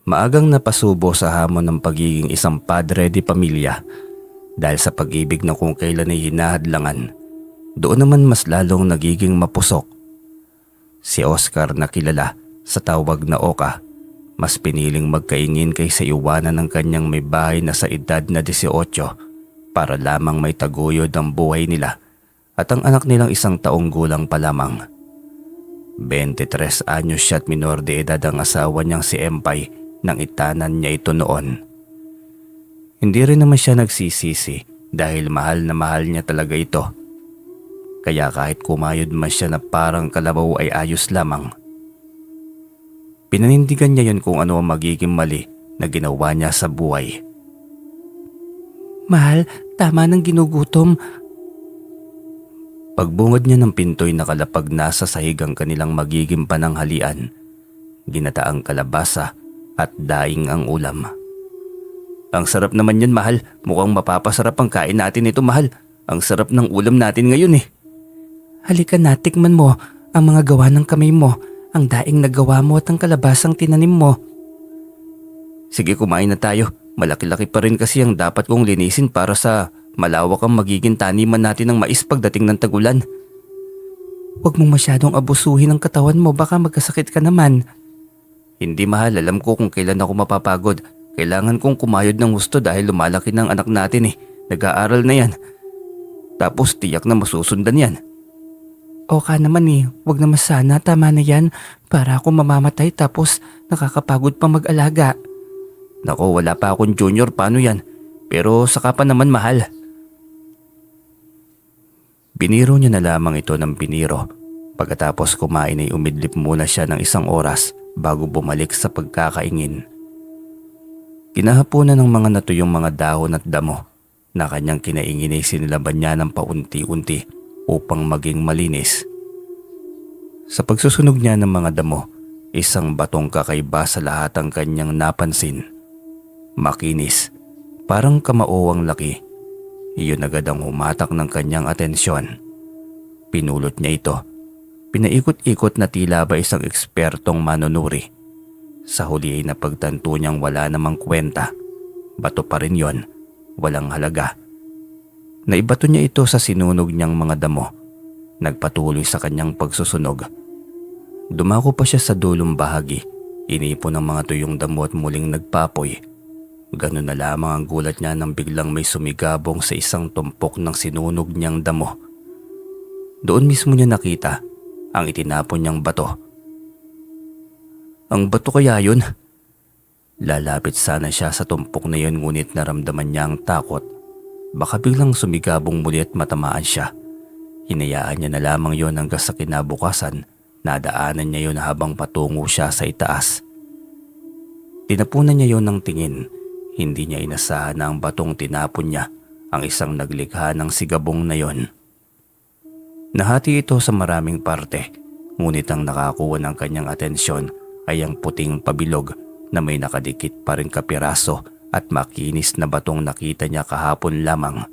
Maagang napasubo sa hamon ng pagiging isang padre di pamilya dahil sa pag-ibig na kung kailan ay hinahadlangan. Doon naman mas lalong nagiging mapusok. Si Oscar na kilala sa tawag na Oka, mas piniling magkaingin kaysa iwanan ng kanyang may bahay na sa edad na 18 para lamang may taguyod ang buhay nila at ang anak nilang 1 taong gulang pa lamang. 23 anyos siya at minor de edad ang asawa niyang si Empay nang itanan niya ito noon. Hindi rin naman siya nagsisisi dahil mahal na mahal niya talaga ito. Kaya kahit kumayod man siya na parang kalabaw ay ayos lamang. Pinanindigan niya yun kung ano ang magiging mali na ginawa niya sa buhay. Mahal, tama ng ginugutom. Pagbungad niya ng pinto'y nakalapag na sa sahig ang kanilang magiging pananghalian. Ginataang kalabasa at daing ang ulam. Ang sarap naman yun, mahal. Mukhang mapapasarap ang kain natin ito, mahal. Ang sarap ng ulam natin ngayon eh. Halika na, tikman mo ang mga gawa ng kamay mo, ang daing nagawa mo at ang kalabasang tinanim mo. Sige, kumain na tayo. Malaki-laki pa rin kasi ang dapat kong linisin para sa malawak ang magiging taniman natin ng mais pagdating ng tagulan. Huwag mong masyadong abusuhin ang katawan mo, baka magkasakit ka naman. Hindi, mahal, alam ko kung kailan ako mapapagod. Kailangan kong kumayod ng husto dahil lumalaki ng anak natin eh. Nag-aaral na yan. Tapos tiyak na masusundan yan. Oka naman eh, huwag naman sana, tama na yan. Para ako mamamatay tapos nakakapagod pa mag-alaga. Nako, wala pa akong junior, paano yan? Pero saka pa naman, mahal. Biniro niya na lamang ito ng biniro. Pagkatapos kumain ay umidlip muna siya ng 1 oras bago bumalik sa pagkakaingin. Kinahaponan ng mga natuyong mga dahon at damo na kanyang kinaingin ay sinilaban niya ng paunti-unti upang maging malinis. Sa pagsusunog niya ng mga damo, isang batong kakaiba sa lahat ang kanyang napansin. Makinis, parang kamao ang laki. Iyon agad ang humatak ng kanyang atensyon. Pinulot niya ito. Pinaikot-ikot na tila ba isang ekspertong manunuri. Sa huli ay napagtanto niyang wala namang kwenta. Bato pa rin yon, walang halaga. Naibato niya ito sa sinunog niyang mga damo. Nagpatuloy sa kanyang pagsusunog. Dumako pa siya sa dulong bahagi. Inipon ng mga tuyong damo at muling nagpapoy. Ganun na lamang ang gulat niya nang biglang may sumigabong sa isang tumpok ng sinunog niyang damo. Doon mismo niya nakita ang itinapon niyang bato. Ang bato kaya yun? Lalapit sana siya sa tumpok na yun ngunit naramdaman niya ang takot. Baka biglang sumigabong muli at matamaan siya. Hinayaan niya na lamang yon hanggang sa kinabukasan. Nadaanan niya yon habang patungo siya sa itaas. Tinapunan niya yon ng tingin. Hindi niya inasahan na ang batong tinapon niya ang isang naglikha ng sigabong na yon. Nahati ito sa maraming parte, ngunit ang nakakuha ng kanyang atensyon ay ang puting pabilog na may nakadikit pa rin kapiraso at makinis na batong nakita niya kahapon lamang.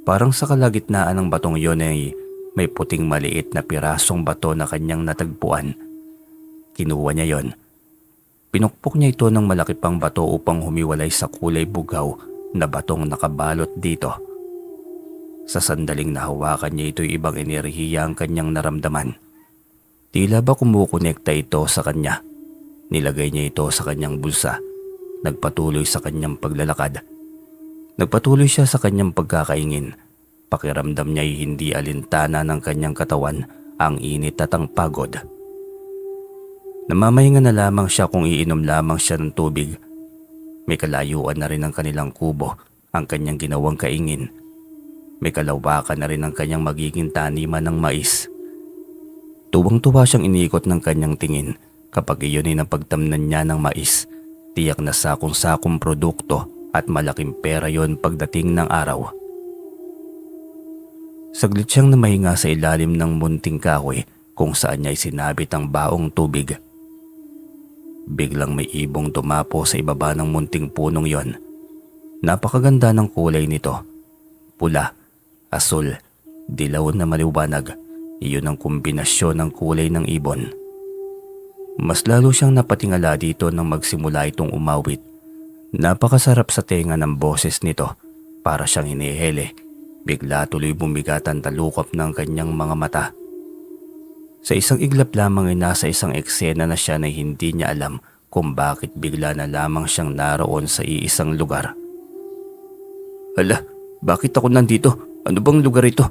Parang sa kalagitnaan ng batong yon ay may puting maliit na pirasong bato na kanyang natagpuan. Kinuha niya yon. Pinukpok niya ito ng malaki pang bato upang humiwalay sa kulay bugaw na batong nakabalot dito. Sa sandaling nahawakan niya ito'y ibang enerhiya ang kanyang naramdaman. Tila ba kumukonekta ito sa kanya. Nilagay niya ito sa kanyang bulsa. Nagpatuloy sa kanyang paglalakad. Nagpatuloy siya sa kanyang pagkakaingin. Pakiramdam niya ay hindi alintana ng kanyang katawan ang init at ang pagod. Namamahinga na lamang siya kung iinom lamang siya ng tubig. May kalayuan na rin ang kanilang kubo, ang kanyang ginawang kaingin. May kalawakan na rin ang kanyang magiging taniman ng mais. Tuwang-tuwa siyang iniikot ng kanyang tingin kapag iyon ay napagtamnan niya ng mais. Tiyak na sakong-sakong produkto at malaking pera yon pagdating ng araw. Saglit siyang namahinga sa ilalim ng munting kahoy kung saan niya sinabit ang baong tubig. Biglang may ibong tumapo sa ibaba ng munting punong yon. Napakaganda ng kulay nito. Pula, asul, dilaw na maliwanag. Iyon ang kombinasyon ng kulay ng ibon. Mas lalo siyang napatingala dito nang magsimula itong umawit. Napakasarap sa tenga ng boses nito, para siyang hinihele. Bigla tuloy bumigat ang talukap ng kanyang mga mata. Sa isang iglap lamang ay nasa isang eksena na siya na hindi niya alam kung bakit bigla na lamang siyang naroon sa iisang lugar. Hala, bakit ako nandito? Ano bang lugar ito?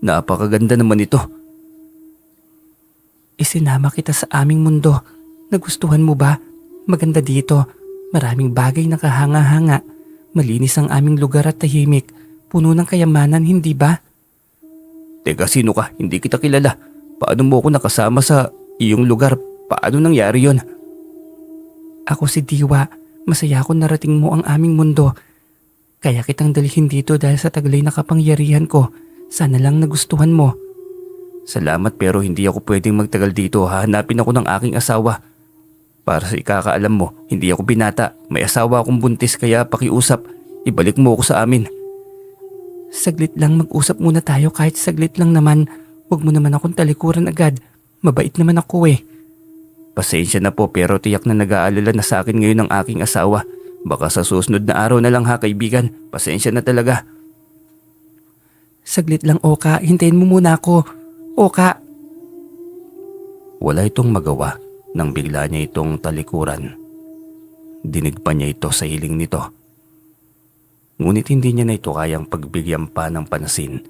Napakaganda naman ito. Isinama kita sa aming mundo. Nagustuhan mo ba? Maganda dito. Maraming bagay na kahanga-hanga. Malinis ang aming lugar at tahimik. Puno ng kayamanan, hindi ba? Teka, sino ka? Hindi kita kilala. Paano mo ako nakasama sa iyong lugar? Paano nangyari yon? Ako si Diwa. Masaya ako narating mo ang aming mundo. Kaya kitang dalhin dito dahil sa taglay na kapangyarihan ko. Sana lang nagustuhan mo. Salamat pero hindi ako pwedeng magtagal dito. Hahanapin ako ng aking asawa. Para sa ikakaalam mo, hindi ako binata. May asawa akong buntis kaya pakiusap. Ibalik mo ako sa amin. Saglit lang, mag-usap muna tayo kahit saglit lang naman. Huwag mo naman akong talikuran agad. Mabait naman ako eh. Pasensya na po pero tiyak na nag-aalala na sa akin ngayon ang aking asawa. Baka sa susunod na araw na lang kaibigan. Pasensya na talaga. Saglit lang, Oka. Hintayin mo muna ako. Oka. Wala itong magawa nang bigla niya itong talikuran. Dinig pa niya ito sa hiling nito. Ngunit hindi niya na ito kayang pagbigyan pa ng pansin.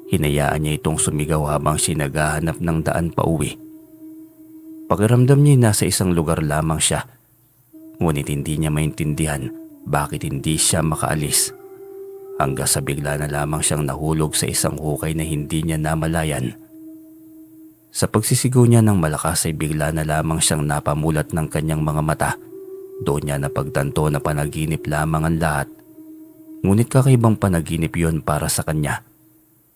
Hinayaan niya itong sumigaw habang siya naghahanap ng daan pa uwi. Pakiramdam niya nasa isang lugar lamang siya. Ngunit hindi niya maintindihan bakit hindi siya makaalis. Hanggang sa bigla na lamang siyang nahulog sa isang hukay na hindi niya namalayan. Sa pagsisigaw niya ng malakas ay bigla na lamang siyang napamulat ng kanyang mga mata. Doon niya napagtanto na panaginip lamang ang lahat. Ngunit kakaibang panaginip yon para sa kanya.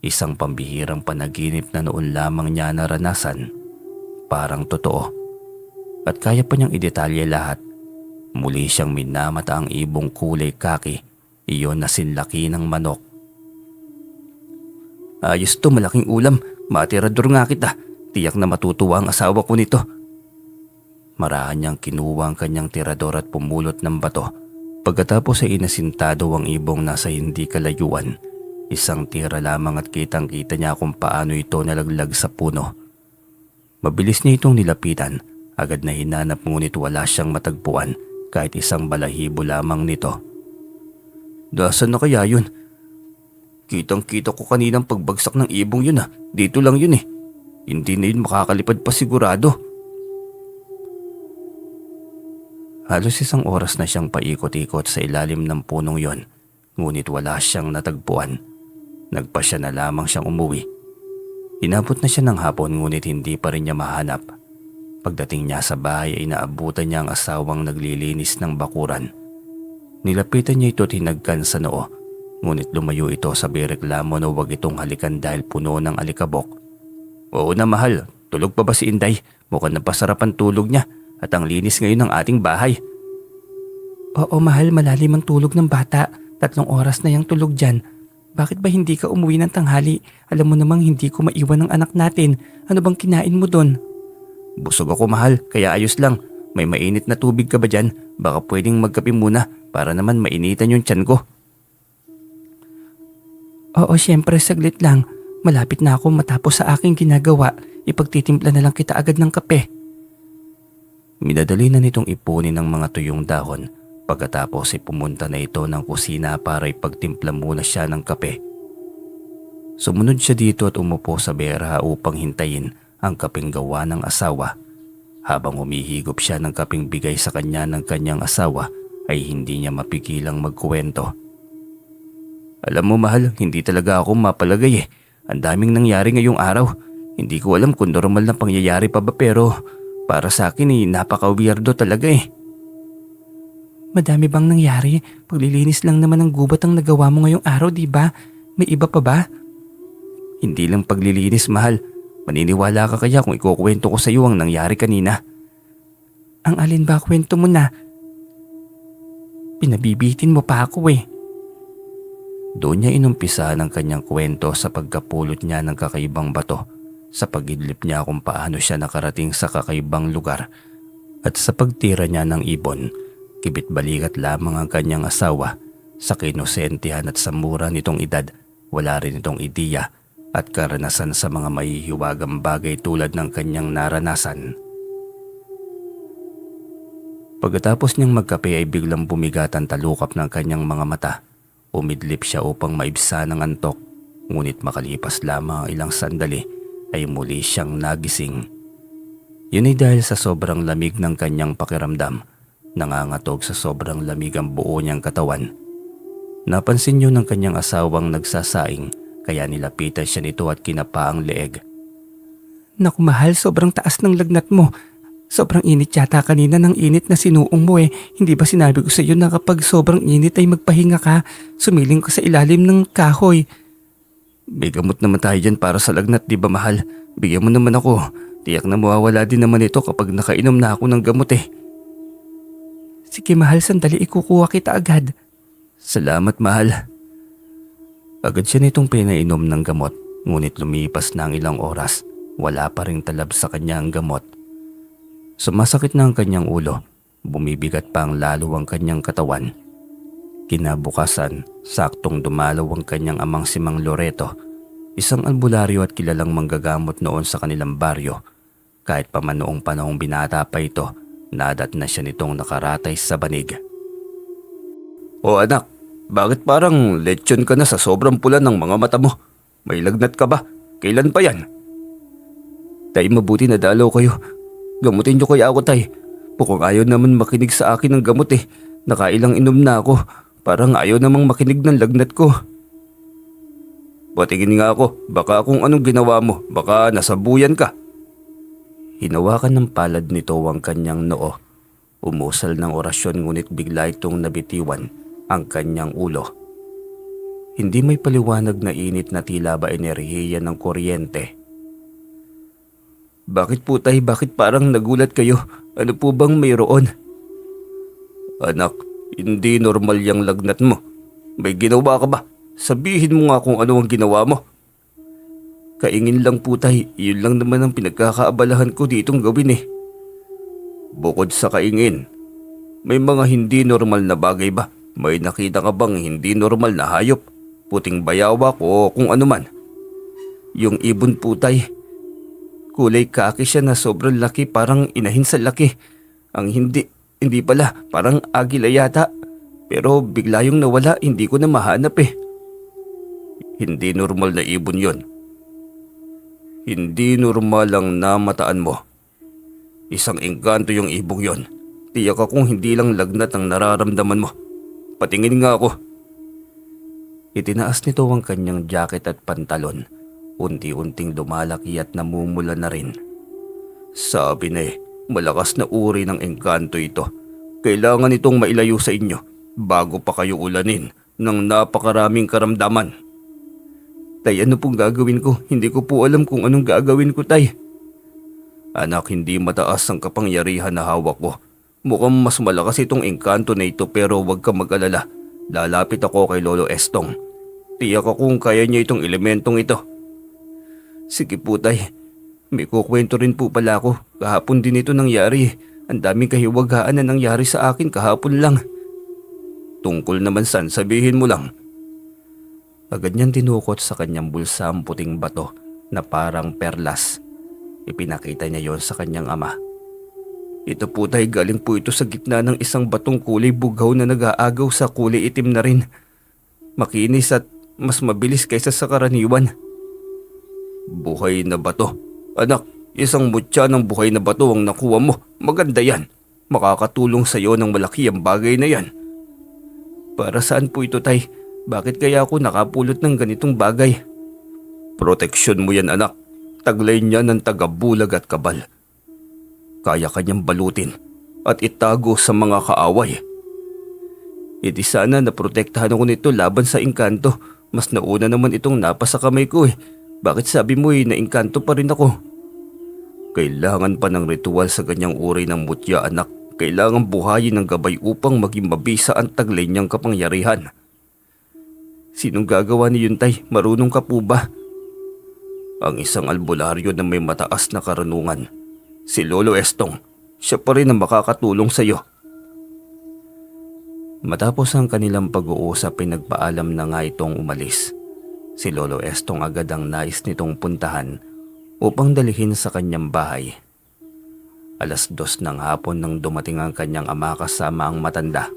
Isang pambihirang panaginip na noon lamang niya naranasan. Parang totoo. At kaya pa niyang idetalye lahat. Muli siyang minamata ang ibong kulay kaki. Iyon na sinlaki ng manok. Ayos to, malaking ulam. Matirador nga kita. Tiyak na matutuwa ang asawa ko nito. Maraan niyang kinuha ang kanyang tirador at pumulot ng bato. Pagkatapos ay inasintado ang ibong nasa hindi kalayuan. Isang tira lamang at kitang-kita niya kung paano ito nalaglag sa puno. Mabilis niya itong nilapitan. Agad na hinanap ngunit wala siyang matagpuan kahit isang balahibo lamang nito. Dasan na kaya yun? Kitang-kita ko kaninang pagbagsak ng ibong yun Dito lang yun eh. Hindi na yun makakalipad pa sigurado. Halos isang oras na siyang paikot-ikot sa ilalim ng punong yon. Ngunit wala siyang natagpuan. Nagpasya na lamang siyang umuwi. Inabot na siya ng hapon ngunit hindi pa rin niya mahanap. Pagdating niya sa bahay ay naabutan niya ang asawang naglilinis ng bakuran. Nilapitan niya ito at hinagkan sa noo. Ngunit lumayo ito sa reklamo na huwag itong halikan dahil puno ng alikabok. Oo na mahal, tulog pa ba si Inday? Mukhang napasarap ang tulog niya at ang linis ngayon ng ating bahay. Oo mahal, malalim ang tulog ng bata. 3 oras na yung tulog dyan. Bakit ba hindi ka umuwi ng tanghali? Alam mo namang hindi ko maiwan ang anak natin. Ano bang kinain mo doon? Busog ako mahal, kaya ayos lang. May mainit na tubig ka ba dyan? Baka pwedeng magkape muna para naman mainitan yung tiyan ko. Oo, syempre saglit lang. Malapit na ako matapos sa aking ginagawa. Ipagtitimpla na lang kita agad ng kape. Minadali na nitong ipunin ng mga tuyong dahon. Pagkatapos ay pumunta na ito ng kusina para ipagtimpla muna siya ng kape. Sumunod siya dito at umupo sa bera upang hintayin ang kapeng gawa ng asawa. Habang humihigop siya ng kapeng bigay sa kanya ng kanyang asawa ay hindi niya mapigilang magkuwento. Alam mo mahal, hindi talaga ako mapalagay Ang daming nangyari ngayong araw. Hindi ko alam kung normal na pangyayari pa ba pero para sa akin napaka-weirdo talaga Madami bang nangyari? Paglilinis lang naman ng gubat ang nagawa mo ngayong araw, di ba? May iba pa ba? Hindi lang paglilinis mahal. Maniniwala ka kaya kung ikukwento ko sa iyo ang nangyari kanina? Ang alin ba kwento mo na? Pinabibitin mo pa ako Doon niya inumpisa ng kanyang kwento sa pagkapulot niya ng kakaibang bato, sa pagidlip niya kung paano siya nakarating sa kakaibang lugar At sa pagtira niya ng ibon, kibit-balikat lamang ang kanyang asawa. Sa kinosentihan at sa mura nitong edad, wala rin itong ideya at karanasan sa mga mahihiwagang bagay tulad ng kanyang naranasan. Pagkatapos niyang magkape ay biglang bumigat ang talukap ng kanyang mga mata. Umidlip siya upang maibsa ng antok, ngunit makalipas lamang ang ilang sandali ay muli siyang nagising. Yun ay dahil sa sobrang lamig ng kanyang pakiramdam. Nangangatog sa sobrang lamig ang buo niyang katawan. Napansin niyo ng kanyang asawang nagsasaing, kaya nilapitan siya nito at kinapa ang leeg. Naku mahal, sobrang taas ng lagnat mo. Sobrang init yata kanina ng init na sinuong mo eh. Hindi ba sinabi ko sa iyo na kapag sobrang init ay magpahinga ka? Sumiling ko sa ilalim ng kahoy. May gamot naman tayo dyan para sa lagnat, di ba mahal? Bigyan mo naman ako. Tiyak na mawawala din naman ito kapag nakainom na ako ng gamot eh. Sige mahal, sandali ikukuha kita agad. Salamat mahal. Agad siya nitong pinainom ng gamot, ngunit lumipas na ang ilang oras. Wala pa ring talab sa kanya ang gamot. Sumasakit na ang kanyang ulo. Bumibigat pa ang lalo ang kanyang katawan. Kinabukasan, saktong dumalaw ang kanyang amang si Mang Loreto, isang albularyo at kilalang manggagamot noon sa kanilang baryo. Kahit pa man noong panahong binata pa ito, nadat na siya nitong nakaratay sa banig. O anak, bakit parang lechon ka na sa sobrang pula ng mga mata mo? May lagnat ka ba? Kailan pa yan? Tay, mabuti na dalaw kayo. Gamutin niyo kaya ako, tay. Mukhang ayaw naman makinig sa akin ng gamot eh. Nakailang inom na ako. Parang ayaw namang makinig ng lagnat ko. Patingin nga ako. Baka kung anong ginawa mo. Baka nasabuyan ka. Hinawakan ng palad nito ang kanyang noo. Umusal ng orasyon ngunit bigla itong nabitiwan ang kanyang ulo. Hindi may paliwanag na init na tila ba enerhiya ng kuryente. Bakit po tay? Bakit parang nagulat kayo? Ano po bang mayroon? Anak, hindi normal yung lagnat mo. May ginawa ka ba? Sabihin mo nga kung ano ang ginawa mo. Kaingin lang po tay, yun lang naman ang pinagkakaabalahan ko ditong gawin eh. Bukod sa kaingin, may mga hindi normal na bagay ba? May nakita ka bang hindi normal na hayop? Puting bayawak o kung ano man? Yung ibon po tay. Kulay kaki siya na sobrang laki, parang inahin sa laki. Ang hindi pala, parang agila yata. Pero bigla yung nawala, hindi ko na mahanap eh. Hindi normal na ibon yon. Hindi normal ang namataan mo. Isang engkanto yung ibong yon. Tiyak akong hindi lang lagnat ang nararamdaman mo. Patingin nga ako. Itinaas nito ang kanyang jacket at pantalon. Unti-unting lumalaki at namumula na rin. Sabi na eh, malakas na uri ng engkanto ito. Kailangan itong mailayo sa inyo bago pa kayo ulanin ng napakaraming karamdaman. Tay, ano pong gagawin ko? Hindi ko po alam kung anong gagawin ko, tay. Anak, hindi mataas ang kapangyarihan na hawak ko. Mukhang mas malakas itong engkanto na ito pero huwag ka mag-alala. Lalapit ako kay Lolo Estong. Tiyak akong kaya niya itong elementong ito. Sige po tay, may kukwento rin po pala ako. Kahapon din ito nangyari. Ang daming kahiwagaan na nangyari sa akin kahapon lang. Tungkol naman san, sabihin mo lang. Agad niyang tinukot sa kanyang bulsa ang puting bato na parang perlas. Ipinakita niya yon sa kanyang ama. Ito po tay, galing po ito sa gitna ng isang batong kulay bugaw na nag-aagaw sa kulay itim na rin. Makinis at mas mabilis kaysa sa karaniwan. Buhay na bato. Anak, isang mutya ng buhay na bato ang nakuha mo. Maganda yan. Makakatulong sa iyo ng malaki ang bagay na yan. Para saan po ito tay? Bakit kaya ako nakapulot ng ganitong bagay? Proteksyon mo yan anak. Taglay niya ng tagabulag at kabal. Kaya kanyang balutin at itago sa mga kaaway. Edi sana naprotektahan ako nito laban sa engkanto. Mas nauna naman itong napasa kamay ko eh. Bakit sabi mo na engkanto pa rin ako? Kailangan pa ng ritual sa ganyang uri ng mutya anak. Kailangan buhayin ng gabay upang maging mabisa ang taglay niyang kapangyarihan. Sinong gagawa ni yun tay? Marunong ka po ba? Ang isang albularyo na may mataas na karunungan. Si Lolo Estong. siya pa rin ang makakatulong sa'yo. Matapos ang kanilang pag-uusap ay nagpaalam na nga itong umalis. Si Lolo Estong agad ang nais nitong puntahan upang dalhin sa kanyang bahay. 2:00 ng hapon nang dumating ang kanyang ama kasama ang matanda.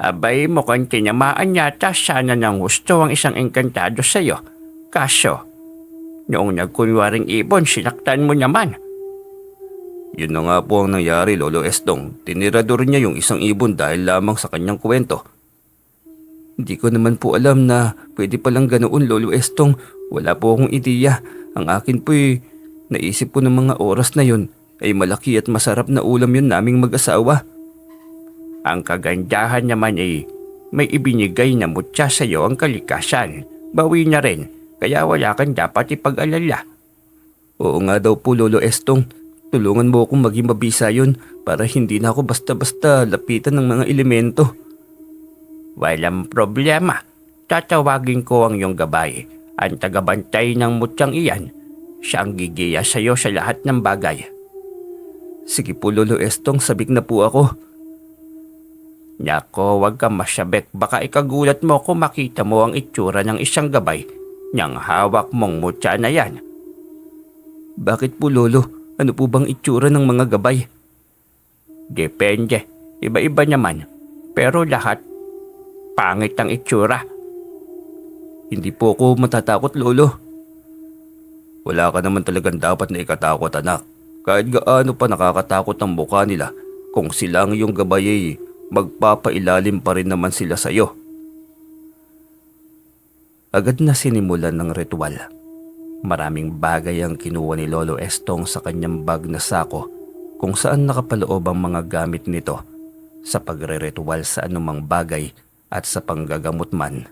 Abay, mukhang tinamaan yata sana ng gusto ang isang engkantado sa'yo. Kaso, noong nagkunwaring ibon, sinaktan mo naman. Yun na nga po ang nangyari, Lolo Estong. Tinirador niya yung isang ibon dahil lamang sa kanyang kwento. Hindi ko naman po alam na pwede palang ganoon, Lolo Estong. Wala po akong ideya. Ang akin po'y naisip ko ng mga oras na yun ay malaki at masarap na ulam yun naming mag-asawa. Ang kagandahan naman ay may ibinigay na mutya sa iyo ang kalikasan. Bawi na rin, kaya wala kang dapat ipag-alala. Oo nga daw po, Lolo Estong. Tulungan mo akong maging mabisa yun para hindi na ako basta-basta lapitan ng mga elemento. Walang problema. Tatawagin ko ang iyong gabay. Ang tagabantay ng mutyang iyan. Siya ang gigiya sa iyo sa lahat ng bagay. Sige po, Lolo Estong, sabik na po ako. Nako, wag kang masyabek. Baka ikagulat mo kung makita mo ang itsura ng isang gabay niyang hawak mong mutya na yan. Bakit po, Lolo? Ano po bang itsura ng mga gabay? Depende. Iba-iba naman. Pero lahat, pangit ang itsura. Hindi po ako matatakot, Lolo. Wala ka naman talagang dapat na ikatakot, anak. Kahit gaano pa nakakatakot ang mukha nila, kung sila ang iyong gabay ay magpapailalim pa rin naman sila sa iyo. Agad na sinimulan ng ritual. Maraming bagay ang kinuha ni Lolo Estong sa kanyang bag na sako kung saan nakapaloob ang mga gamit nito sa pagre-ritual sa anumang bagay at sa panggagamot man.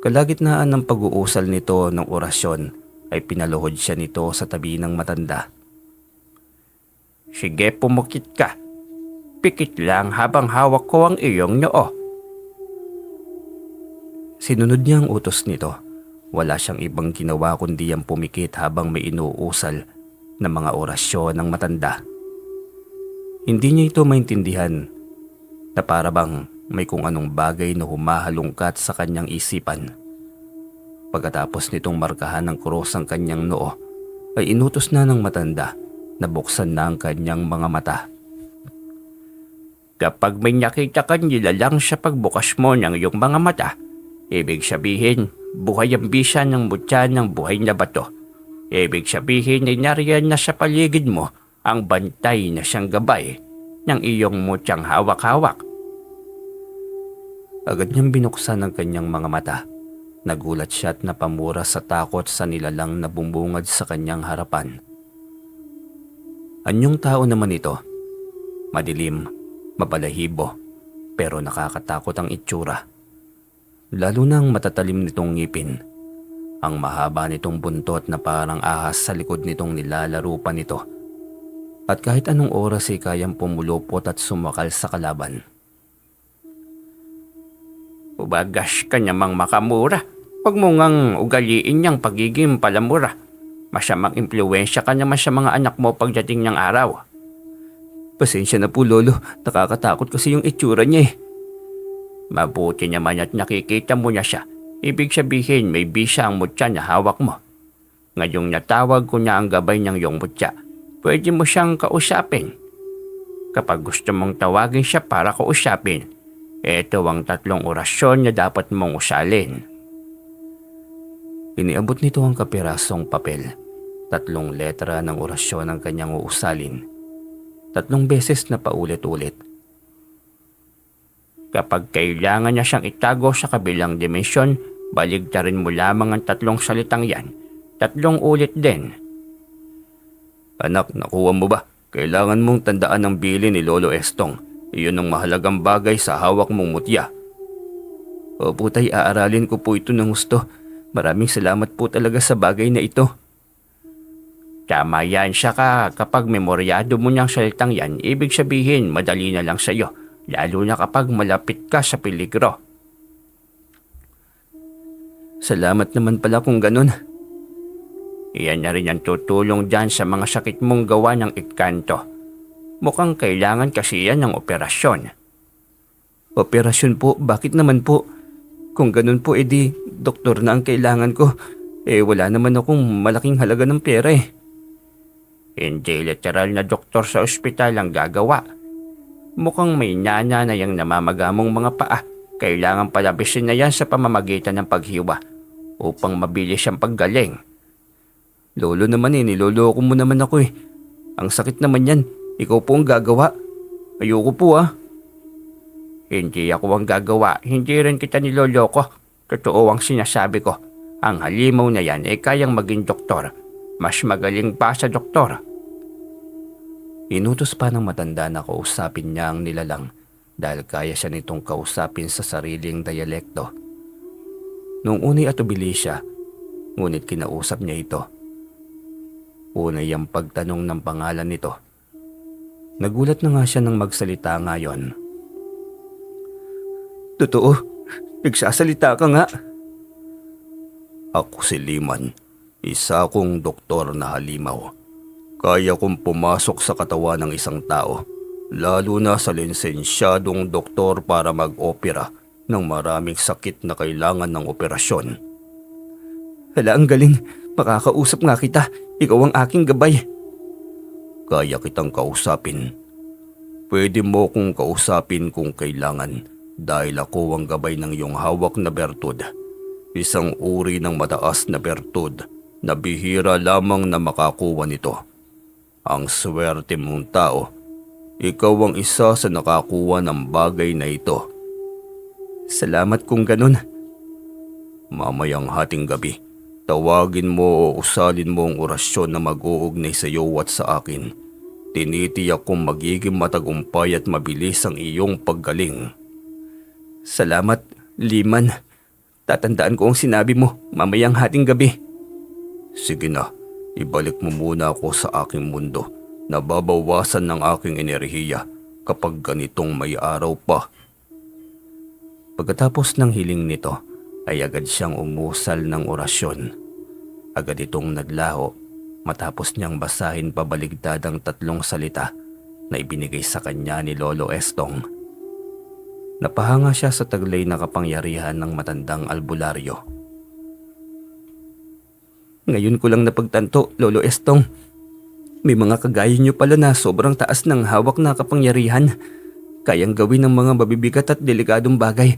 Kalagitnaan ng pag-uusal nito ng orasyon ay pinaluhod siya nito sa tabi ng matanda. Sige, pumukit ka. Pikit lang habang hawak ko ang iyong noo. Sinunod niya ang utos nito. Wala siyang ibang ginawa kundi ang pumikit habang may inuusal na mga orasyon ng matanda. Hindi niya ito maintindihan na para bang may kung anong bagay na humahalungkat sa kanyang isipan. Pagkatapos nitong markahan ng krus ang kanyang noo, ay inutos na ng matanda na buksan na ang kanyang mga mata. Kapag may nakita ka nilalang sa pagbukas mo ng iyong mga mata, ibig sabihin, buhay ang bisa ng mutya ng buhay na bato. Ibig sabihin ay nariyan na sa paligid mo ang bantay na siyang gabay ng iyong mutyang hawak-hawak. Agad niyang binuksan ang kanyang mga mata. Nagulat siya at napamura sa takot sa nilalang na bumungad sa kanyang harapan. Anyong tao naman ito. Madilim, mabalahibo, pero nakakatakot ang itsura. Lalo na ang matatalim nitong ngipin. Ang mahaba nitong buntot na parang ahas sa likod nitong nilalaro pa nito. At kahit anong oras ay kayang pumulupot at sumakal sa kalaban. Ubagas ka namang makamura. Huwag mo ngang ugaliin niyang pagiging palamura. Masamang impluwensya ka naman sa mga anak mo pagdating ng araw. Pasensya na po, Lolo. Nakakatakot kasi yung itsura niya eh. Mabuti naman at nakikita mo na siya. Ibig sabihin may bisa ang mutya na hawak mo. Ngayong natawag ko na ang gabay ng iyong mutya, pwede mo siyang kausapin. Kapag gusto mong tawagin siya para kausapin, ito ang 3 orasyon na dapat mong usalin. Iniabot nito ang kapirasong papel. 3 letra ng orasyon ang kanyang uusalin. 3 beses na paulit-ulit. Kapag kailangan niya siyang itago sa kabilang dimensyon, baligtarin mo lamang ang 3 salitang yan. 3 ulit din. Anak, nakuha mo ba? Kailangan mong tandaan ang bilin ni Lolo Estong. Iyon ang mahalagang bagay sa hawak mong mutya. Opo tay, aaralin ko po ito ng gusto. Maraming salamat po talaga sa bagay na ito. Tama yan siya ka. Kapag memoryado mo niyang salitang yan, ibig sabihin madali na lang sa iyo. Lalo na kapag malapit ka sa peligro. Salamat naman pala kung ganun. Iyan na rin ang tutulong dyan sa mga sakit mong gawa ng ikkanto. Mukhang kailangan kasi yan ng operasyon. Operasyon po? Bakit naman po? Kung ganun po, edi doktor na ang kailangan ko. Wala naman akong malaking halaga ng pera eh. Hindi literal na doktor sa ospital ang gagawa. Mukhang may nana na yung namamagamong mga paa. Kailangan palabisin na yan sa pamamagitan ng paghiwa upang mabilis ang paggaling. Lolo naman niloloko mo naman ako eh. Ang sakit naman yan. Ikaw po ang gagawa. Ayoko po ah. Hindi ako ang gagawa, hindi rin kita niloloko. Totoo ang sinasabi ko. Ang halimaw na yan ay kayang maging doktor. Mas magaling pa sa doktor. Inutos pa ng matanda na kausapin niya ang nilalang dahil kaya siya nitong kausapin sa sariling diyalekto. Noong unay atubili siya, ngunit kinausap niya ito. Unay ang pagtanong ng pangalan nito. Nagulat na nga siya nang magsalita ngayon. Totoo, nagsasalita ka nga. Ako si Liman, isa kong doktor na halimaw. Kaya kong pumasok sa katawan ng isang tao, lalo na sa lisensyadong doktor para mag-opera ng maraming sakit na kailangan ng operasyon. Hala, ang galing. Makakausap nga kita. Ikaw ang aking gabay. Kaya kitang kausapin. Pwede mo kong kausapin kung kailangan dahil ako ang gabay ng iyong hawak na bertud. Isang uri ng mataas na bertud na bihira lamang na makakuha nito. Ang swerte mong tao. Ikaw ang isa sa nakakuha ng bagay na ito. Salamat kung ganun. Mamayang hating gabi, tawagin mo o usalin mo ang orasyon na mag-uugnay sa iyo at sa akin. Tinitiyak kong magiging matagumpay at mabilis ang iyong paggaling. Salamat, Liman. Tatandaan ko ang sinabi mo mamayang hating gabi. Sige na, ibalik mo muna ako sa aking mundo. Nababawasan ng aking enerhiya kapag ganitong may araw pa. Pagkatapos ng hiling nito, ay agad siyang umusal ng orasyon. Agad itong naglaho matapos niyang basahin pabaligtad ang 3 salita na ibinigay sa kanya ni Lolo Estong. Napahanga siya sa taglay na kapangyarihan ng matandang albularyo. Ngayon ko lang napagtanto, Lolo Estong. May mga kagaya niyo pala na sobrang taas ng hawak na kapangyarihan. Kayang gawin ng mga mabibigat at delikadong bagay.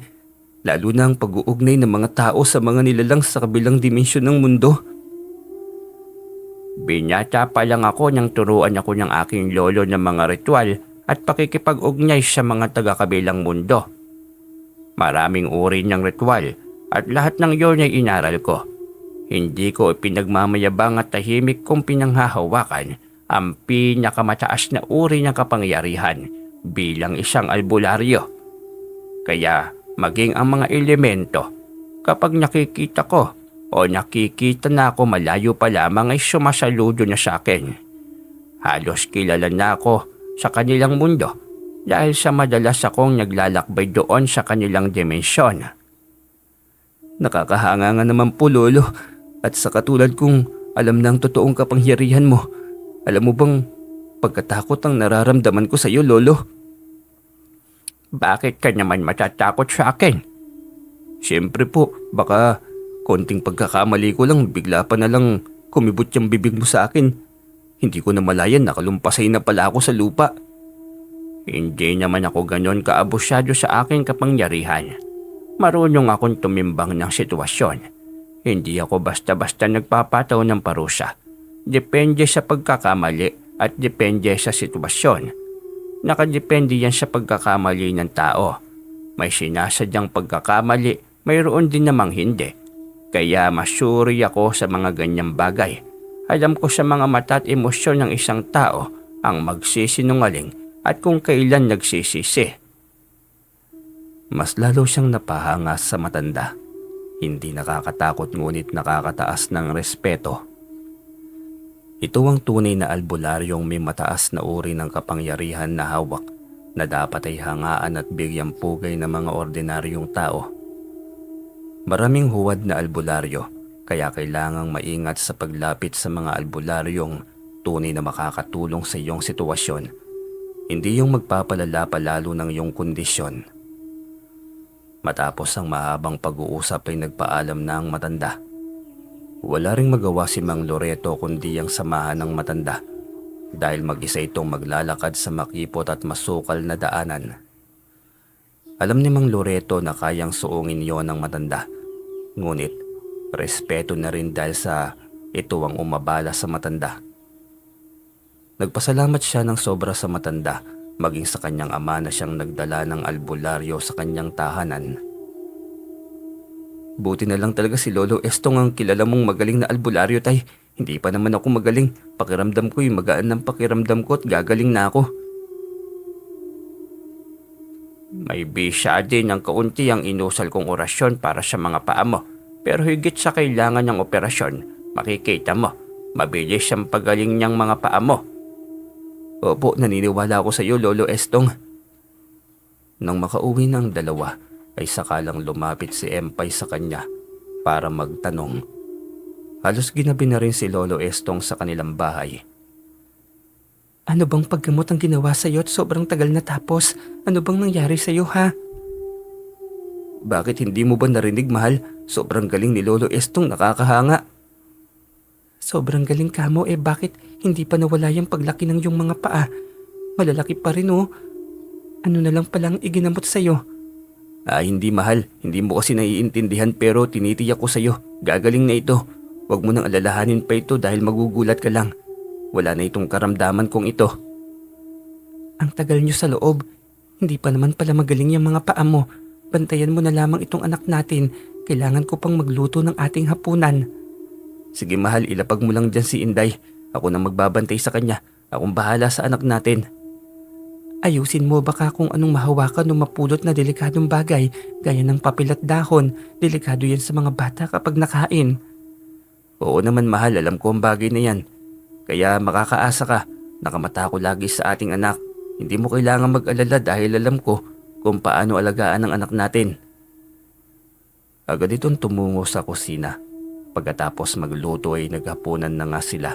Lalo na ang pag-uugnay ng mga tao sa mga nilalang sa kabilang dimensyon ng mundo. Binata pa lang ako nang turuan ako ng aking lolo ng mga ritual at pakikipag-ugnay sa mga taga-kabilang mundo. Maraming uri ng ritual at lahat ng iyon ay inaral ko. Hindi ko ipinagmamayabang at tahimik kong pinanghahawakan ang pinakamataas na uri ng kapangyarihan bilang isang albularyo. Kaya maging ang mga elemento, kapag nakikita ko o nakikita na ako malayo pa lamang ay sumasaludo na sa akin. Halos kilala na ako sa kanilang mundo dahil sa madalas akong naglalakbay doon sa kanilang dimensyon. Nakakahanga nga naman po, Lolo. At sa katulad kong alam na ang totoong kapangyarihan mo, alam mo bang pagkatakot ang nararamdaman ko sa iyo, Lolo? Bakit ka naman matatakot sa akin? Siyempre po, baka konting pagkakamali ko lang bigla pa na lang kumibot yung bibig mo sa akin. Hindi ko na malayan nakalumpasay na pala ako sa lupa. Hindi naman ako ganon kaabusyado sa aking kapangyarihan. Marunong akong tumimbang ng sitwasyon. Hindi ako basta-basta nagpapataw ng parusa. Depende sa pagkakamali at depende sa sitwasyon. Nakadepende yan sa pagkakamali ng tao. May sinasadyang pagkakamali, mayroon din namang hindi. Kaya masuri ako sa mga ganyang bagay. Alam ko sa mga mata at emosyon ng isang tao ang magsisinungaling at kung kailan nagsisisi. Mas lalo siyang napahanga sa matanda. Hindi nakakatakot ngunit nakakataas ng respeto. Ito ang tunay na albularyong may mataas na uri ng kapangyarihan na hawak na dapat ay hangaan at bigyang pugay ng mga ordinaryong tao. Maraming huwad na albularyo Kaya kailangang maingat sa paglapit sa mga albularyong tunay na makakatulong sa iyong sitwasyon. Hindi yung magpapalala pa lalo ng iyong kondisyon. Matapos ang mahabang pag-uusap ay nagpaalam na ang matanda. Wala ring magawa si Mang Loreto kundi ang samahan ng matanda dahil mag-isa itong maglalakad sa makipot at masukal na daanan. Alam ni Mang Loreto na kayang suungin yon ng matanda. Ngunit respeto na rin dahil sa ito ang umabala sa matanda. Nagpasalamat siya ng sobra sa matanda maging sa kanyang ama na siyang nagdala ng albularyo sa kanyang tahanan. Buti na lang talaga si Lolo Estong ang kilala mong magaling na albularyo, tay. Hindi pa naman ako magaling. Pakiramdam ko yung magaan ng pakiramdam ko at gagaling na ako. May bisya din ng kaunti ang inusal kong orasyon para sa mga paa mo. Pero higit sa kailangan ng operasyon, makikita mo, mabilis ang pagaling niyang mga paa mo. Opo, naniniwala ako sa iyo, Lolo Estong. Nang makauwi ng dalawa, ay sakalang lumapit si Empay sa kanya para magtanong. Halos ginabi na rin si Lolo Estong sa kanilang bahay. Ano bang paggamot ang ginawa sa'yo at sobrang tagal na tapos? Ano bang nangyari sa'yo, ha? Bakit hindi mo ba narinig, mahal? Sobrang galing ni Lolo Estong, nakakahanga. Sobrang galing ka mo, bakit hindi pa nawala yung paglaki ng iyong mga paa? Malalaki pa rin, oh. Ano na lang palang iginamot sa'yo? Hindi, mahal. Hindi mo kasi naiintindihan pero tinitiyak ko sa'yo. Gagaling na ito. Huwag mo nang alalahanin pa ito dahil magugulat ka lang. Wala na itong karamdaman kong ito. Ang tagal niyo sa loob. Hindi pa naman pala magaling yung mga paa mo. Bantayan mo na lamang itong anak natin. Kailangan ko pang magluto ng ating hapunan. Sige, mahal, ilapag mo lang dyan si Inday. Ako na magbabantay sa kanya. Akong bahala sa anak natin. Ayusin mo baka kung anong mahawakan o mapulot na delikadong bagay gaya ng papel at dahon. Delikado yan sa mga bata kapag nakain. Oo naman, mahal, alam ko ang bagay na yan. Kaya makakaasa ka. Nakamata ko lagi sa ating anak. Hindi mo kailangan mag-alala dahil alam ko kung paano alagaan ang anak natin. Agad itong tumungo sa kusina. Pagkatapos magluto ay naghapunan na nga sila.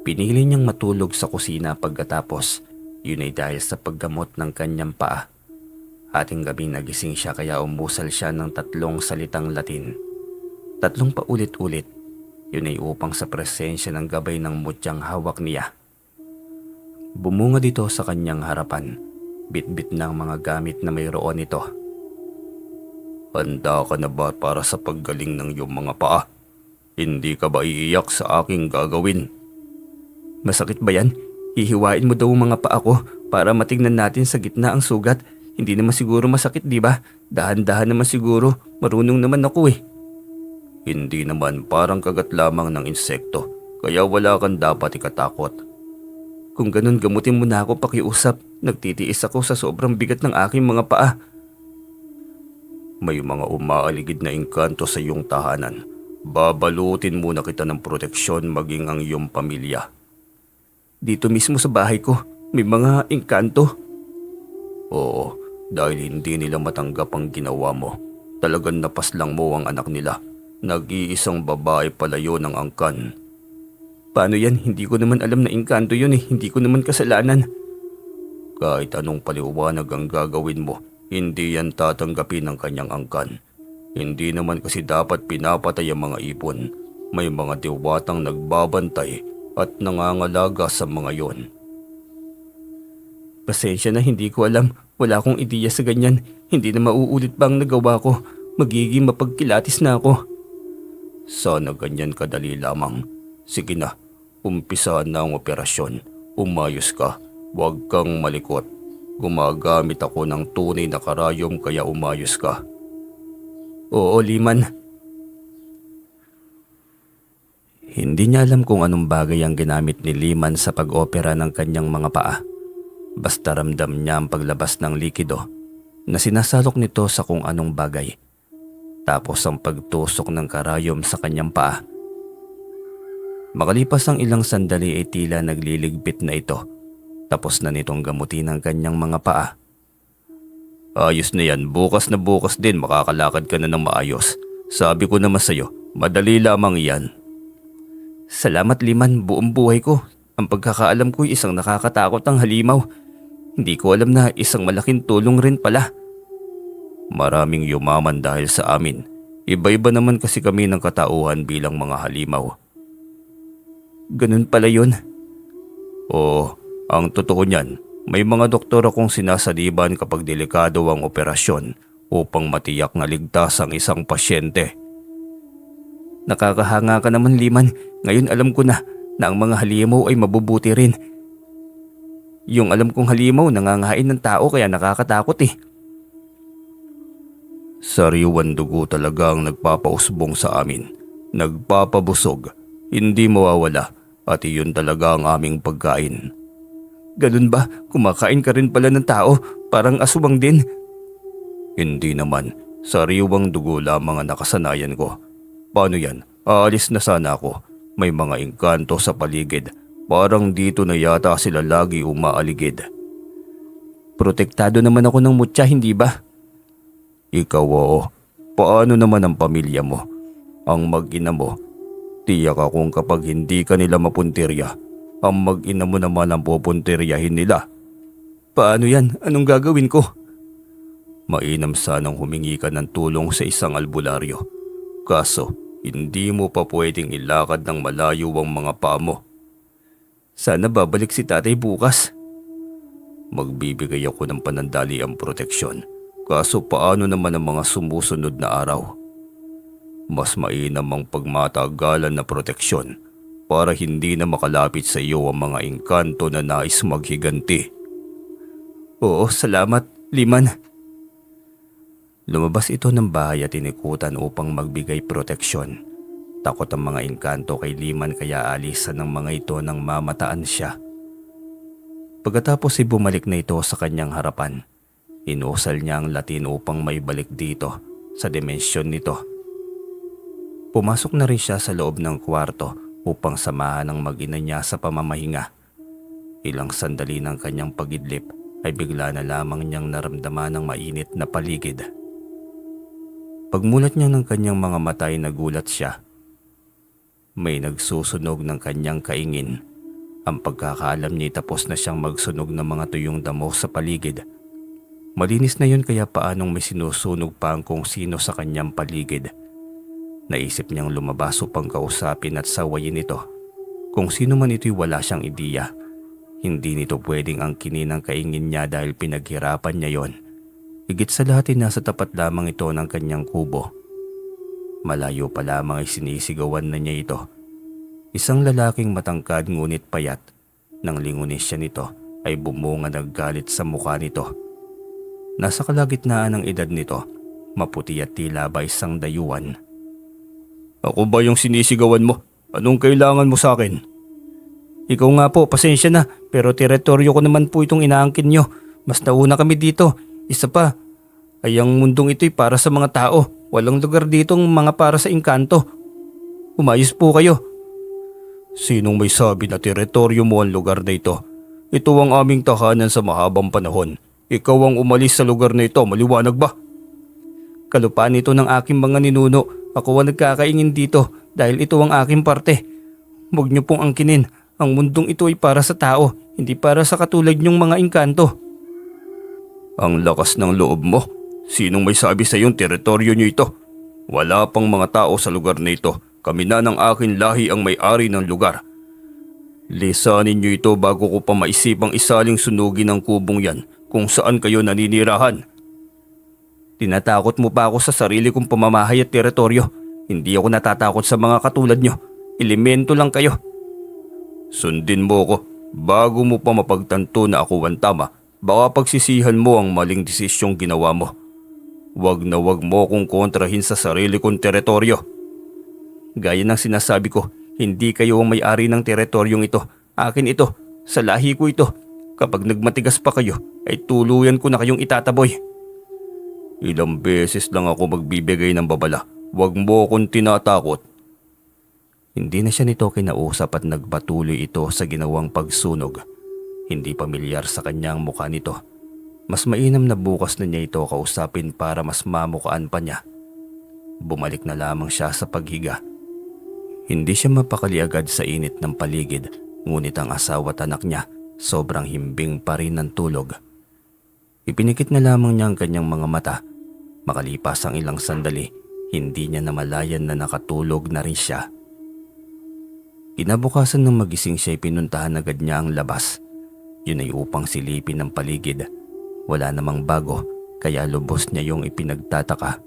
Pinili niyang matulog sa kusina pagkatapos. Yun ay dahil sa paggamot ng kanyang paa. Ating gabing nagising siya kaya umusal siya ng 3 salitang Latin. 3 paulit-ulit. Yun ay upang sa presensya ng gabay ng mutyang hawak niya. Bumunga dito sa kanyang harapan. Bit-bit ng mga gamit na mayroon ito. Handa ka na ba para sa paggaling ng iyong mga paa? Hindi ka ba iiyak sa aking gagawin? Masakit ba yan? Hihiwain mo daw ang mga paa ko para matignan natin sa gitna ang sugat. Hindi naman siguro masakit, di ba? Dahan-dahan naman siguro. Marunong naman ako eh. Hindi naman, parang kagat lamang ng insekto. Kaya wala kang dapat ikatakot. Kung ganun, gamutin mo na ako pakiusap. Nagtitiis ako sa sobrang bigat ng aking mga paa. May mga umaaligid na engkanto sa iyong tahanan. Babalutin muna kita ng proteksyon maging ang iyong pamilya. Dito mismo sa bahay ko, may mga engkanto. Oo, dahil hindi nila matanggap ang ginawa mo. Talagang napaslang mo ang anak nila. Nag-iisang babae pala yun ang angkan. Paano yan? Hindi ko naman alam na engkanto yun eh. Hindi ko naman kasalanan. Kahit anong paliwanag ang gagawin mo, hindi yan tatanggapin ng kanyang angkan. Hindi naman kasi dapat pinapatay ang mga ipon. May mga diwatang nagbabantay at nangangalaga sa mga yon. Pasensya na, hindi ko alam. Wala akong ideya sa ganyan. Hindi na mauulit pa ang nagawa ko. Magiging mapagkilatis na ako. Sana ganyan kadali lamang. Sige na, umpisa na ang operasyon. Umayos ka. Huwag kang malikot. Gumagamit ako ng tunay na karayom kaya umayos ka. Oo, Liman. Hindi niya alam kung anong bagay ang ginamit ni Liman sa pag-opera ng kanyang mga paa. Basta ramdam niya ang paglabas ng likido na sinasalok nito sa kung anong bagay. Tapos ang pagtusok ng karayom sa kanyang paa. Makalipas ang ilang sandali ay tila nagliligpit na ito. Tapos na nitong gamutin ang kanyang mga paa. Ayos na yan, bukas na bukas din makakalakad ka na ng maayos. Sabi ko naman sa'yo, Madali lamang iyan. Salamat Liman, buong buhay ko. Ang pagkakaalam ko'y isang nakakatakot ang halimaw. Hindi ko alam na isang malaking tulong rin pala. Maraming yumaman dahil sa amin. Iba-iba naman kasi kami ng katauhan bilang mga halimaw. Ganun pala yun. Oo, ang totoo niyan, may mga doktor akong sinasaliban kapag delikado ang operasyon upang matiyak na ligtas ang isang pasyente. Nakakahanga ka naman Liman. Ngayon alam ko na ang mga halimaw ay mabubuti rin. Yung alam kong halimaw nangangain ng tao kaya nakakatakot eh. Sariwan dugo talaga ang nagpapausbong sa amin. Nagpapabusog, hindi mawawala at iyon talaga ang aming pagkain. Ganun ba? Kumakain ka rin pala ng tao? Parang aswang din. Hindi naman, sariwang dugo lamang ang nakasanayan ko. Paano yan? Aalis na sana ako. May mga engkanto sa paligid. Parang dito na yata sila lagi umaaligid. Protektado naman ako ng mutya, hindi ba? Ikaw oo. Paano naman ang pamilya mo? Ang mag-ina mo? Tiyak akong kapag hindi ka nila mapuntirya, ang mag-ina mo naman ang pupuntiryahin nila. Paano yan? Anong gagawin ko? Mainam sanang humingi ka ng tulong sa isang albularyo. Kaso, hindi mo pa pwedeng ilakad ng malayo ang mga paa mo. Sana babalik si tatay bukas. Magbibigay ako ng panandaliang proteksyon. Kaso paano naman ang mga sumusunod na araw? Mas mainam ang pagmatagalan na proteksyon para hindi na makalapit sa iyo ang mga engkanto na nais maghiganti. Oo, salamat, Liman. Lumabas ito ng bahay at inikutan upang magbigay proteksyon. Takot ang mga engkanto kay Liman kaya alisan ng mga ito nang mamataan siya. Pagkatapos ay bumalik na ito sa kanyang harapan. Inusal niya ang Latin upang maibalik dito sa dimensyon nito. Pumasok na rin siya sa loob ng kwarto upang samahan ang mag-ina niya sa pamamahinga. Ilang sandali ng kanyang pagidlip ay bigla na lamang niyang naramdaman ng mainit na paligid. Pagmulat niya ng kanyang mga mata ay nagulat siya. May nagsusunog ng kanyang kaingin. Ang pagkakaalam niya tapos na siyang magsunog ng mga tuyong damo sa paligid. Malinis na yun kaya paanong may sinusunog pa ang kung sino sa kanyang paligid. Naisip niyang lumabas upang kausapin at sawayin ito. Kung sino man ito'y wala siyang ideya. Hindi nito pwedeng angkinin ang kaingin niya dahil pinaghirapan niya yon. Higit sa lahat ay nasa tapat lamang ito ng kanyang kubo. Malayo pa lamang ay sinisigawan na niya ito. Isang lalaking matangkad ngunit payat. Nang lingunis siya nito ay bumunga naggalit sa mukha nito. Nasa kalagitnaan ng edad nito, maputi at tila ba isang dayuhan. Ako ba yung sinisigawan mo? Anong kailangan mo sa akin? Ikaw nga po, pasensya na, pero teritoryo ko naman po itong inaangkin nyo. Mas nauna kami dito. Isa pa, ay ang mundong ito'y para sa mga tao. Walang lugar ditong mga para sa engkanto. Umayos po kayo. Sinong may sabi na teritoryo mo ang lugar na ito? Ito ang aming tahanan sa mahabang panahon. Ikaw ang umalis sa lugar na ito, maliwanag ba? Kalupaan ito ng aking mga ninuno. Ako ang nagkakaingin dito dahil ito ang aking parte. Huwag niyo pong angkinin. Ang mundong ito ay para sa tao, hindi para sa katulad niyong mga engkanto. Ang lakas ng loob mo. Sinong may sabi sa iyong teritoryo niyo ito? Wala pang mga tao sa lugar na ito. Kami na ng aking lahi ang may-ari ng lugar. Lisanin niyo ito bago ko pa maisipang isaling sunugin ang kubong yan kung saan kayo naninirahan. Tinatakot mo pa ako sa sarili kong pamamahay at teritoryo. Hindi ako natatakot sa mga katulad niyo. Elemento lang kayo. Sundin mo ko. Bago mo pa mapagtanto na ako ang tama, baka pagsisihan mo ang maling desisyong ginawa mo. Wag na wag mo kong kontrahin sa sarili kong teritoryo. Gaya ng sinasabi ko, hindi kayo ang may-ari ng teritoryong ito. Akin ito. Sa lahi ko ito. Kapag nagmatigas pa kayo, ay tuluyan ko na kayong itataboy. Ilang beses lang ako magbibigay ng babala. Wag mo akong tinatakot. Hindi na siya nito kinausap at nagpatuloy ito sa ginawang pagsunog. Hindi pamilyar sa kanya ang mukha nito. Mas mainam na bukas na niya ito kausapin para mas mamukaan pa niya. bumalik na lamang siya sa paghiga. Hindi siya mapakali agad sa init ng paligid, ngunit ang asawa at anak niya sobrang himbing pa rin ng tulog. Ipinikit na lamang niya ang kanyang mga mata. Makalipas ang ilang sandali, hindi niya namalayan na nakatulog na rin siya. Kinabukasan ng magising siya, pinuntahan agad niya ang labas. Yun ay upang silipin ang paligid. Wala namang bago, kaya lubos niya yung ipinagtataka.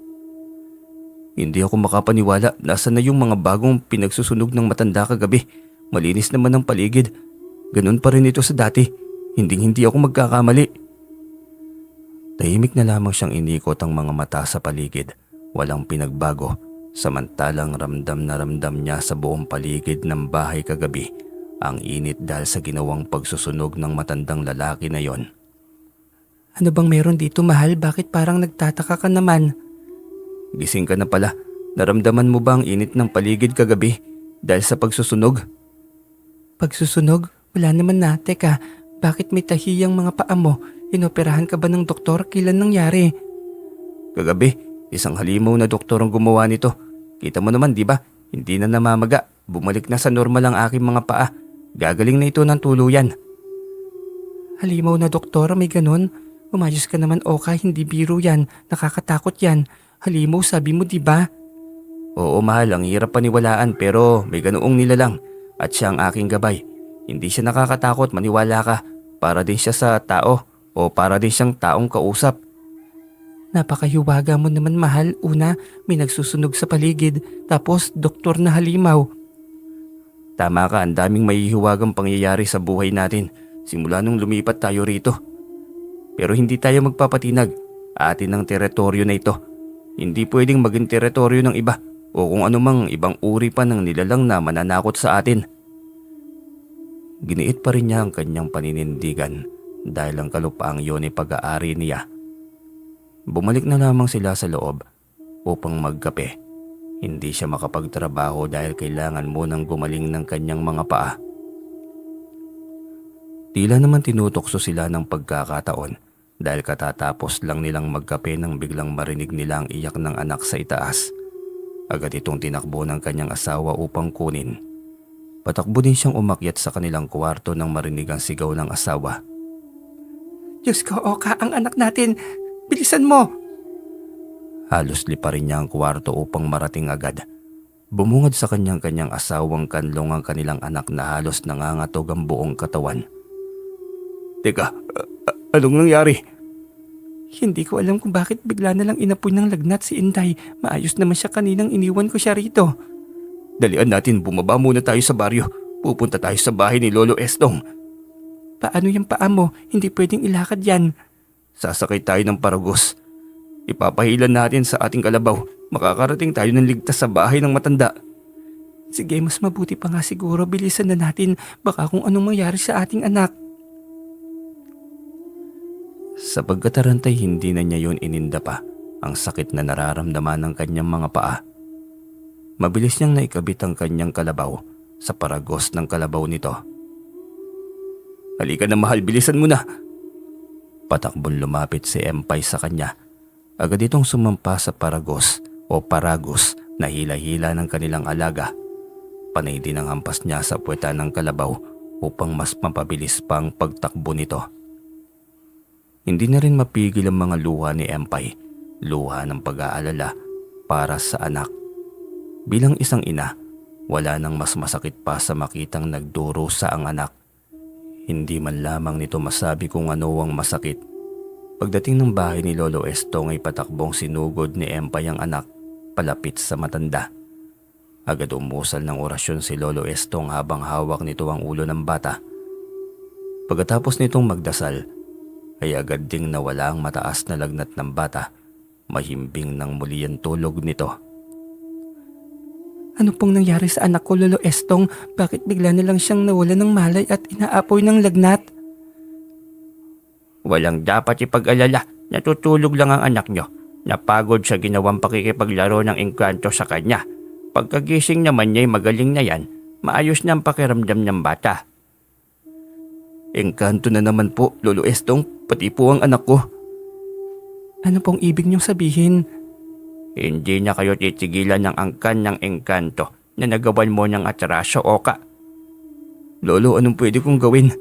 Hindi ako makapaniwala, nasa na yung mga bagong pinagsusunog ng matanda kagabi. Malinis naman ang paligid. Ganun pa rin ito sa dati. Hindi ako magkakamali. Tahimik na lamang siyang inikot ang mga mata sa paligid. Walang pinagbago, samantalang ramdam na ramdam niya sa buong paligid ng bahay kagabi ang init dahil sa ginawang pagsusunog ng matandang lalaki na yon. Ano bang meron dito, mahal? Bakit parang nagtataka ka naman? Gising ka na pala. Naramdaman mo ba ang init ng paligid kagabi dahil sa pagsusunog? Pagsusunog? Wala naman na. Teka, bakit may tahiyang mga paa mo? Inoperahan ka ba ng doktor? Kailan nangyari? Kagabi, isang halimaw na doktor ang gumawa nito. Kita mo naman, di ba? Hindi na namamaga. Bumalik na sa normal ang aking mga paa. Gagaling na ito ng tuluyan. Halimaw na doktor, may ganun? Umayos ka naman, Oka, hindi biro yan. Nakakatakot yan. Halimaw, sabi mo, di ba? Oo, mahal, ang hirap paniwalaan pero may ganoong nilalang at siya ang aking gabay. Hindi siya nakakatakot, maniwala ka. Para din siya sa tao o para din siyang taong kausap. Napakahiwaga mo naman, mahal. Una, may nagsusunog sa paligid. Tapos, doktor na halimaw. Tama ka, ang daming mahihiwagang pangyayari sa buhay natin simula nung lumipat tayo rito. Pero hindi tayo magpapatinag. Atin ang teritoryo na ito. Hindi pwedeng maging teritoryo ng iba o kung anumang ibang uri pa ng nilalang na mananakot sa atin. Giniit pa rin niya ang kanyang paninindigan dahil ang kalupaang yun ay pag-aari niya. Bumalik na lamang sila sa loob upang magkape. Hindi siya makapagtrabaho dahil kailangan munang gumaling ng kanyang mga paa. Tila naman tinutokso sila ng pagkakataon dahil katatapos lang nilang magkape nang biglang marinig nila ang iyak ng anak sa itaas. Agad itong tinakbo ng kanyang asawa upang kunin. Patakbo din siyang umakyat sa kanilang kwarto nang marinig ang sigaw ng asawa. Diyos ko, Oka, ang anak natin! Bilisan mo! Halos lipa rin niya ang kwarto upang marating agad. Bumungad sa kanyang asawang kanlong ang kanilang anak na halos nangangatog ang buong katawan. Teka, anong nangyari? Hindi ko alam kung bakit bigla na lang inapoy ng lagnat si Inday. Maayos naman siya kaninang iniwan ko siya rito. Dalian natin, bumaba muna tayo sa baryo. Pupunta tayo sa bahay ni Lolo Estong. Paano yung paa mo? Hindi pwedeng ilakad yan. Sasakay tayo ng paragos. Ipapahilan natin sa ating kalabaw. Makakarating tayo ng ligtas sa bahay ng matanda. Sige, mas mabuti pa nga siguro. Bilisan na natin. Baka kung anong mangyari sa ating anak. Sa pagkatarantay, hindi na niya yun ininda pa ang sakit na nararamdaman ng kanyang mga paa. Mabilis niyang naikabit ang kanyang kalabaw sa paragos ng kalabaw nito. Halika na mahal, bilisan mo na. Patakbon lumapit si Empay sa kanya. Agad itong sumampa sa paragos o paragos na hila-hila ng kanilang alaga. Panay din ang hampas niya sa puweta ng kalabaw upang mas mapabilis pa ang pagtakbo nito. Hindi na rin mapigil ang mga luha ni Empay, luha ng pag-aalala para sa anak. Bilang isang ina, wala nang mas masakit pa sa makitang nagduro sa ang anak. Hindi man lamang nito masabi kung ano ang masakit. Pagdating ng bahay ni Lolo Estong ay patakbong sinugod ni Empay ang anak palapit sa matanda. Agad umusal ng orasyon si Lolo Estong habang hawak nito ang ulo ng bata. Pagkatapos nitong magdasal, ay agad ding nawala ang mataas na lagnat ng bata. Mahimbing nang muli ang tulog nito. Ano pong nangyari sa anak ko, Lolo Estong? Bakit bigla na lang siyang nawala ng malay at inaapoy ng lagnat? Walang dapat ipag-alala. Natutulog lang ang anak nyo. Napagod sa ginawang pakikipaglaro ng engkanto sa kanya. Pagkagising naman niya'y magaling na yan. Maayos na ang pakiramdam ng bata. Engkanto na naman po, Lolo Estong, pati po ang anak ko. Ano pong ibig niyong sabihin? Hindi na kayo titigilan ng angkan ng engkanto na nagawan mo ng atraso, Oka. Lolo, anong pwede kong gawin?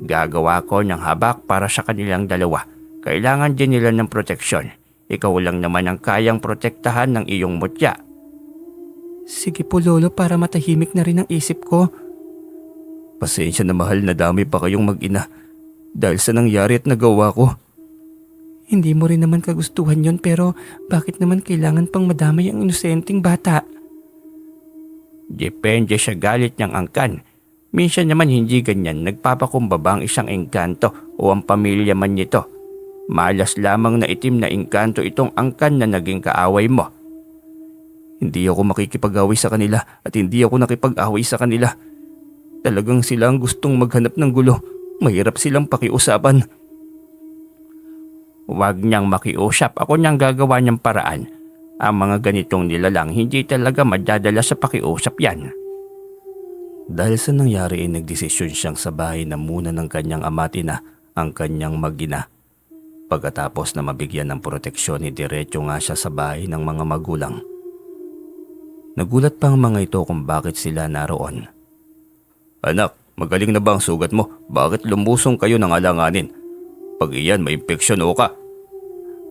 Gagawa ko ng habak para sa kanilang dalawa. Kailangan din nila ng proteksyon. Ikaw lang naman ang kayang protektahan ng iyong mutya. Sige po lolo, para matahimik na rin ang isip ko. Pasensya na mahal, na dami pa kayong mag-ina dahil sa nangyari at nagawa ko. Hindi mo rin naman kagustuhan yon, pero bakit naman kailangan pang madamay ang inosenteng bata? Depende sa galit ng angkan. Minsan naman hindi ganyan nagpapakumbaba ang isang engkanto o ang pamilya man nito. Malas lamang na itim na engkanto itong angkan na naging kaaway mo. Hindi ako makikipag-away sa kanila at hindi ako nakipag-away sa kanila. Talagang sila ang gustong maghanap ng gulo. Mahirap silang pakiusapan. Huwag niyang makiusap, ako niyang gagawa ng paraan. Ang mga ganitong nilalang hindi talaga madadala sa pakiusap yan. Dahil sa nangyari ay nagdesisyon siyang sa bahay na muna ng kanyang amati na ang kanyang mag-ina. Pagkatapos na mabigyan ng proteksyon, diretso nga siya sa bahay ng mga magulang. Nagulat pa ang mga ito kung bakit sila naroon. Anak, magaling na ba ang sugat mo? Bakit lumusong kayo ng alanganin? Pag iyan, may impeksyon o ka.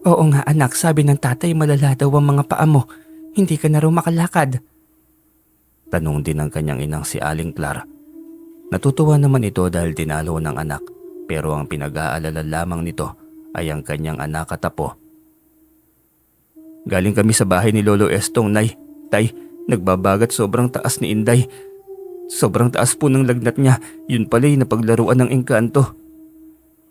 Oo nga anak, sabi ng tatay malala daw ang mga paa mo. Hindi ka na raw makalakad. Tanong din ng kanyang inang si Aling Clara. Natutuwa naman ito dahil dinalo ng anak, pero ang pinag-aalala lamang nito ay ang kanyang anak at apo. Galing kami sa bahay ni Lolo Estong, Nay. Tay, nagbabagat sobrang taas ni Inday. Sobrang taas po ng lagnat niya, yun pala'y napaglaruan ng engkanto.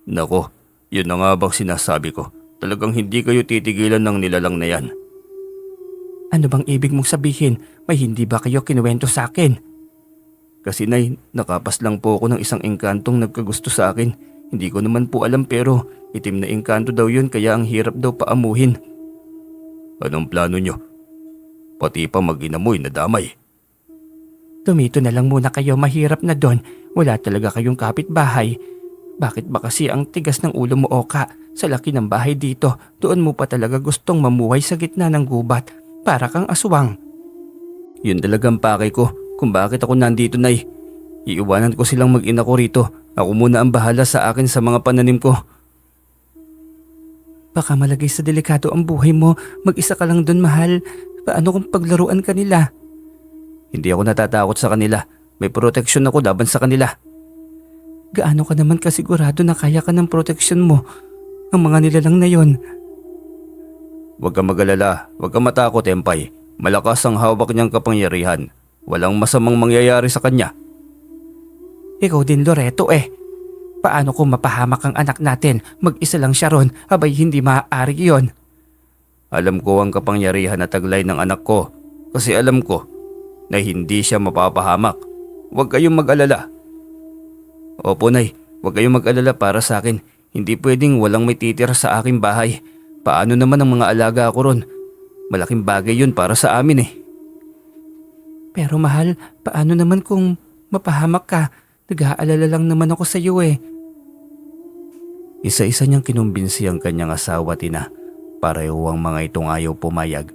Nako, yun na nga bang sinasabi ko. Talagang hindi kayo titigilan ng nilalang na yan. Ano bang ibig mong sabihin? May hindi ba kayo kinuwento sa akin? Kasi Nay, nakapas lang po ako ng isang engkantong nagkagusto sa akin. Hindi ko naman po alam, pero itim na engkanto daw yun, kaya ang hirap daw paamuhin. Anong plano nyo? Pati pa mag-inamoy na damay. Tumito na lang muna kayo, mahirap na doon. Wala talaga kayong kapitbahay. Bakit ba kasi ang tigas ng ulo mo, Oka? Sa laki ng bahay dito, doon mo pa talaga gustong mamuhay sa gitna ng gubat. Para kang aswang. Yun talagang pakay ko kung bakit ako nandito, Nay. Iiwanan ko silang mag-ina ko rito. Ako muna ang bahala sa akin sa mga pananim ko. Baka malagay sa delikado ang buhay mo. Mag-isa ka lang doon, mahal. Paano kung paglaruan ka nila? Hindi ako natatakot sa kanila. May proteksyon ako laban sa kanila. Gaano ka naman kasigurado na kaya ka ng proteksyon mo? Ang mga nilalang na yon. Huwag kang mag-alala. Huwag kang matakot, Empay. Malakas ang hawak niyang kapangyarihan. Walang masamang mangyayari sa kanya. Ikaw din, Loreto Paano kung mapahamak ang anak natin? Mag-isa lang siya ron. Abay, hindi maaari yon. Alam ko ang kapangyarihan na taglay ng anak ko. Kasi alam ko na hindi siya mapapahamak. Huwag kayong mag-alala. Opo, Nay. Huwag kayong mag-alala para sa akin. Hindi pwedeng walang may titira sa aking bahay. Paano naman ang mga alaga ko ron? Malaking bagay yun para sa amin Pero mahal, paano naman kung mapahamak ka? Nag-aalala lang naman ako sa iyo Isa-isa niyang kinumbinsi ang kanyang asawa at ina. Pareho ang mga itong ayaw pumayag.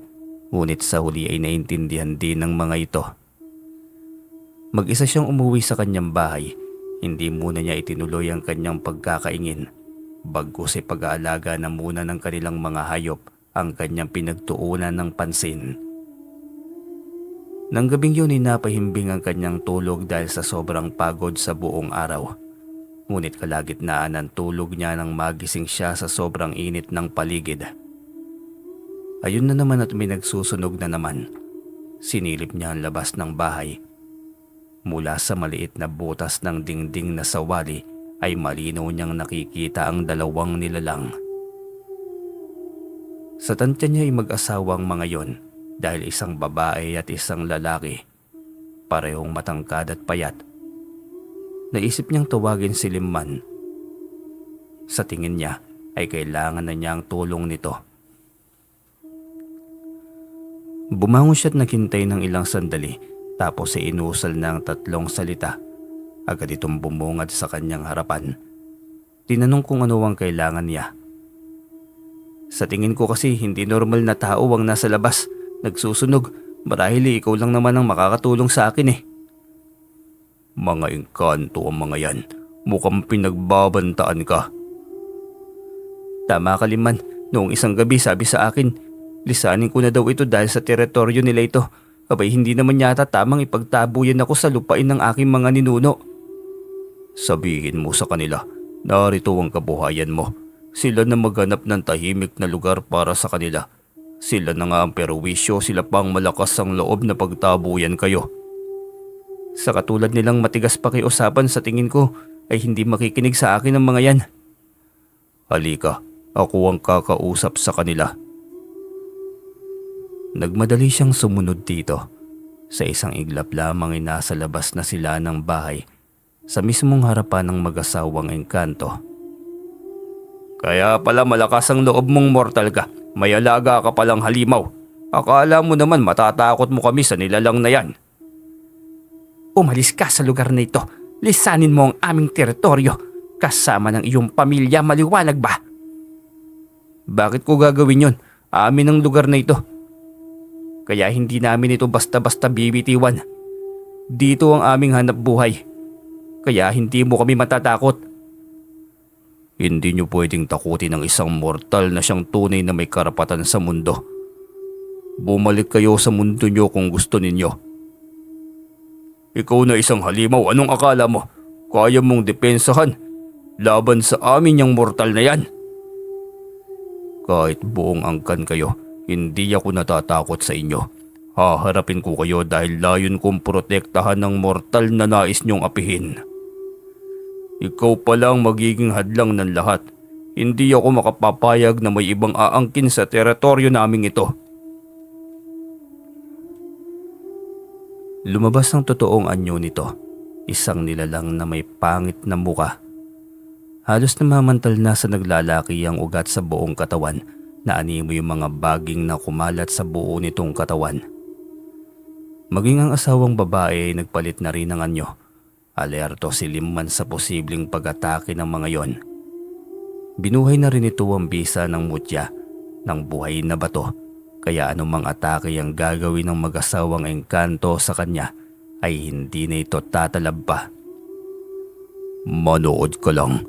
Ngunit sa huli ay naintindihan din ng mga ito. Mag-isa siyang umuwi sa kanyang bahay. Hindi muna niya itinuloy ang kanyang pagkakaingin. Bagkus ay pag-aalaga na muna ng kanilang mga hayop ang kanyang pinagtuunan ng pansin. Nang gabing yun ay napahimbing ang kanyang tulog dahil sa sobrang pagod sa buong araw. Ngunit kalagitnaan ng tulog niya nang magising siya sa sobrang init ng paligid. Ayun na naman at may nagsusunog na naman. Sinilip niya ang labas ng bahay. Mula sa maliit na butas ng dingding na sawali ay malinaw niyang nakikita ang dalawang nilalang. Sa tansya niya ay mag-asawang mga yon dahil isang babae at isang lalaki. Parehong matangkad at payat. Naisip niyang tawagin si Limman. Sa tingin niya ay kailangan na niya ang tulong nito. Bumangon siya at naghintay ng ilang sandali tapos ay inusal ng 3 salita. Agad itong bumungad sa kanyang harapan. Tinanong kung ano ang kailangan niya. Sa tingin ko kasi hindi normal na tao ang nasa labas, nagsusunog. Marahil ikaw lang naman ang makakatulong sa akin eh. Mga engkanto ang mga yan. Mukhang pinagbabantaan ka. Tama ka, Liman. Noong isang gabi sabi sa akin, lisanin ko na daw ito dahil sa teritoryo nila ito. Abay hindi naman yata tamang ipagtabuyan ako sa lupain ng aking mga ninuno. Sabihin mo sa kanila, narito ang kabuhayan mo. Sila na maghanap ng tahimik na lugar para sa kanila. Sila na nga ang perwisyo, sila pang malakas ang loob na pagtabuyan kayo. Sa katulad nilang matigas pakiusapan sa tingin ko ay hindi makikinig sa akin ang mga yan. Halika, ako ang kakausap sa kanila. Nagmadali siyang sumunod dito. Sa isang iglap lamang ay nasa labas na sila ng bahay sa mismong harapan ng mag-asawang engkanto. Kaya pala malakas ang loob mong mortal ka. May alaga ka palang halimaw. Akala mo naman matatakot mo kami sa nilalang na yan. Umalis ka sa lugar na ito. Lisanin mo ang aming teritoryo. Kasama ng iyong pamilya, maliwanag ba? Bakit ko gagawin yon? Amin ang lugar na ito. Kaya hindi namin ito basta-basta bibitiwan. Dito ang aming hanap buhay. Kaya hindi mo kami matatakot. Hindi niyo pwedeng takutin ang isang mortal na siyang tunay na may karapatan sa mundo. Bumalik kayo sa mundo niyo kung gusto ninyo. Ikaw na isang halimaw, anong akala mo? Kaya mong depensahan laban sa amin yung mortal na yan? Kahit buong angkan kayo, hindi ako natatakot sa inyo. Haharapin ko kayo dahil layon kong protektahan ng mortal na nais niyong apihin. Ikaw palang magiging hadlang ng lahat. Hindi ako makapapayag na may ibang aangkin sa teritoryo naming ito. Lumabas ang totoong anyo nito. Isang nilalang na may pangit na muka. Halos namamantal na sa naglalaki ang ugat sa buong katawan na animo yung mga baging na kumalat sa buo nitong katawan. Maging ang asawang babae ay nagpalit na rin ng anyo. Alerto si Liman sa posibleng pag-atake ng mga yon. Binuhay na rin ito ang bisa ng mutya ng buhay na bato, kaya anumang atake ang gagawin ng mag-asawang engkanto sa kanya ay hindi na ito tatalab pa. Manood ka lang.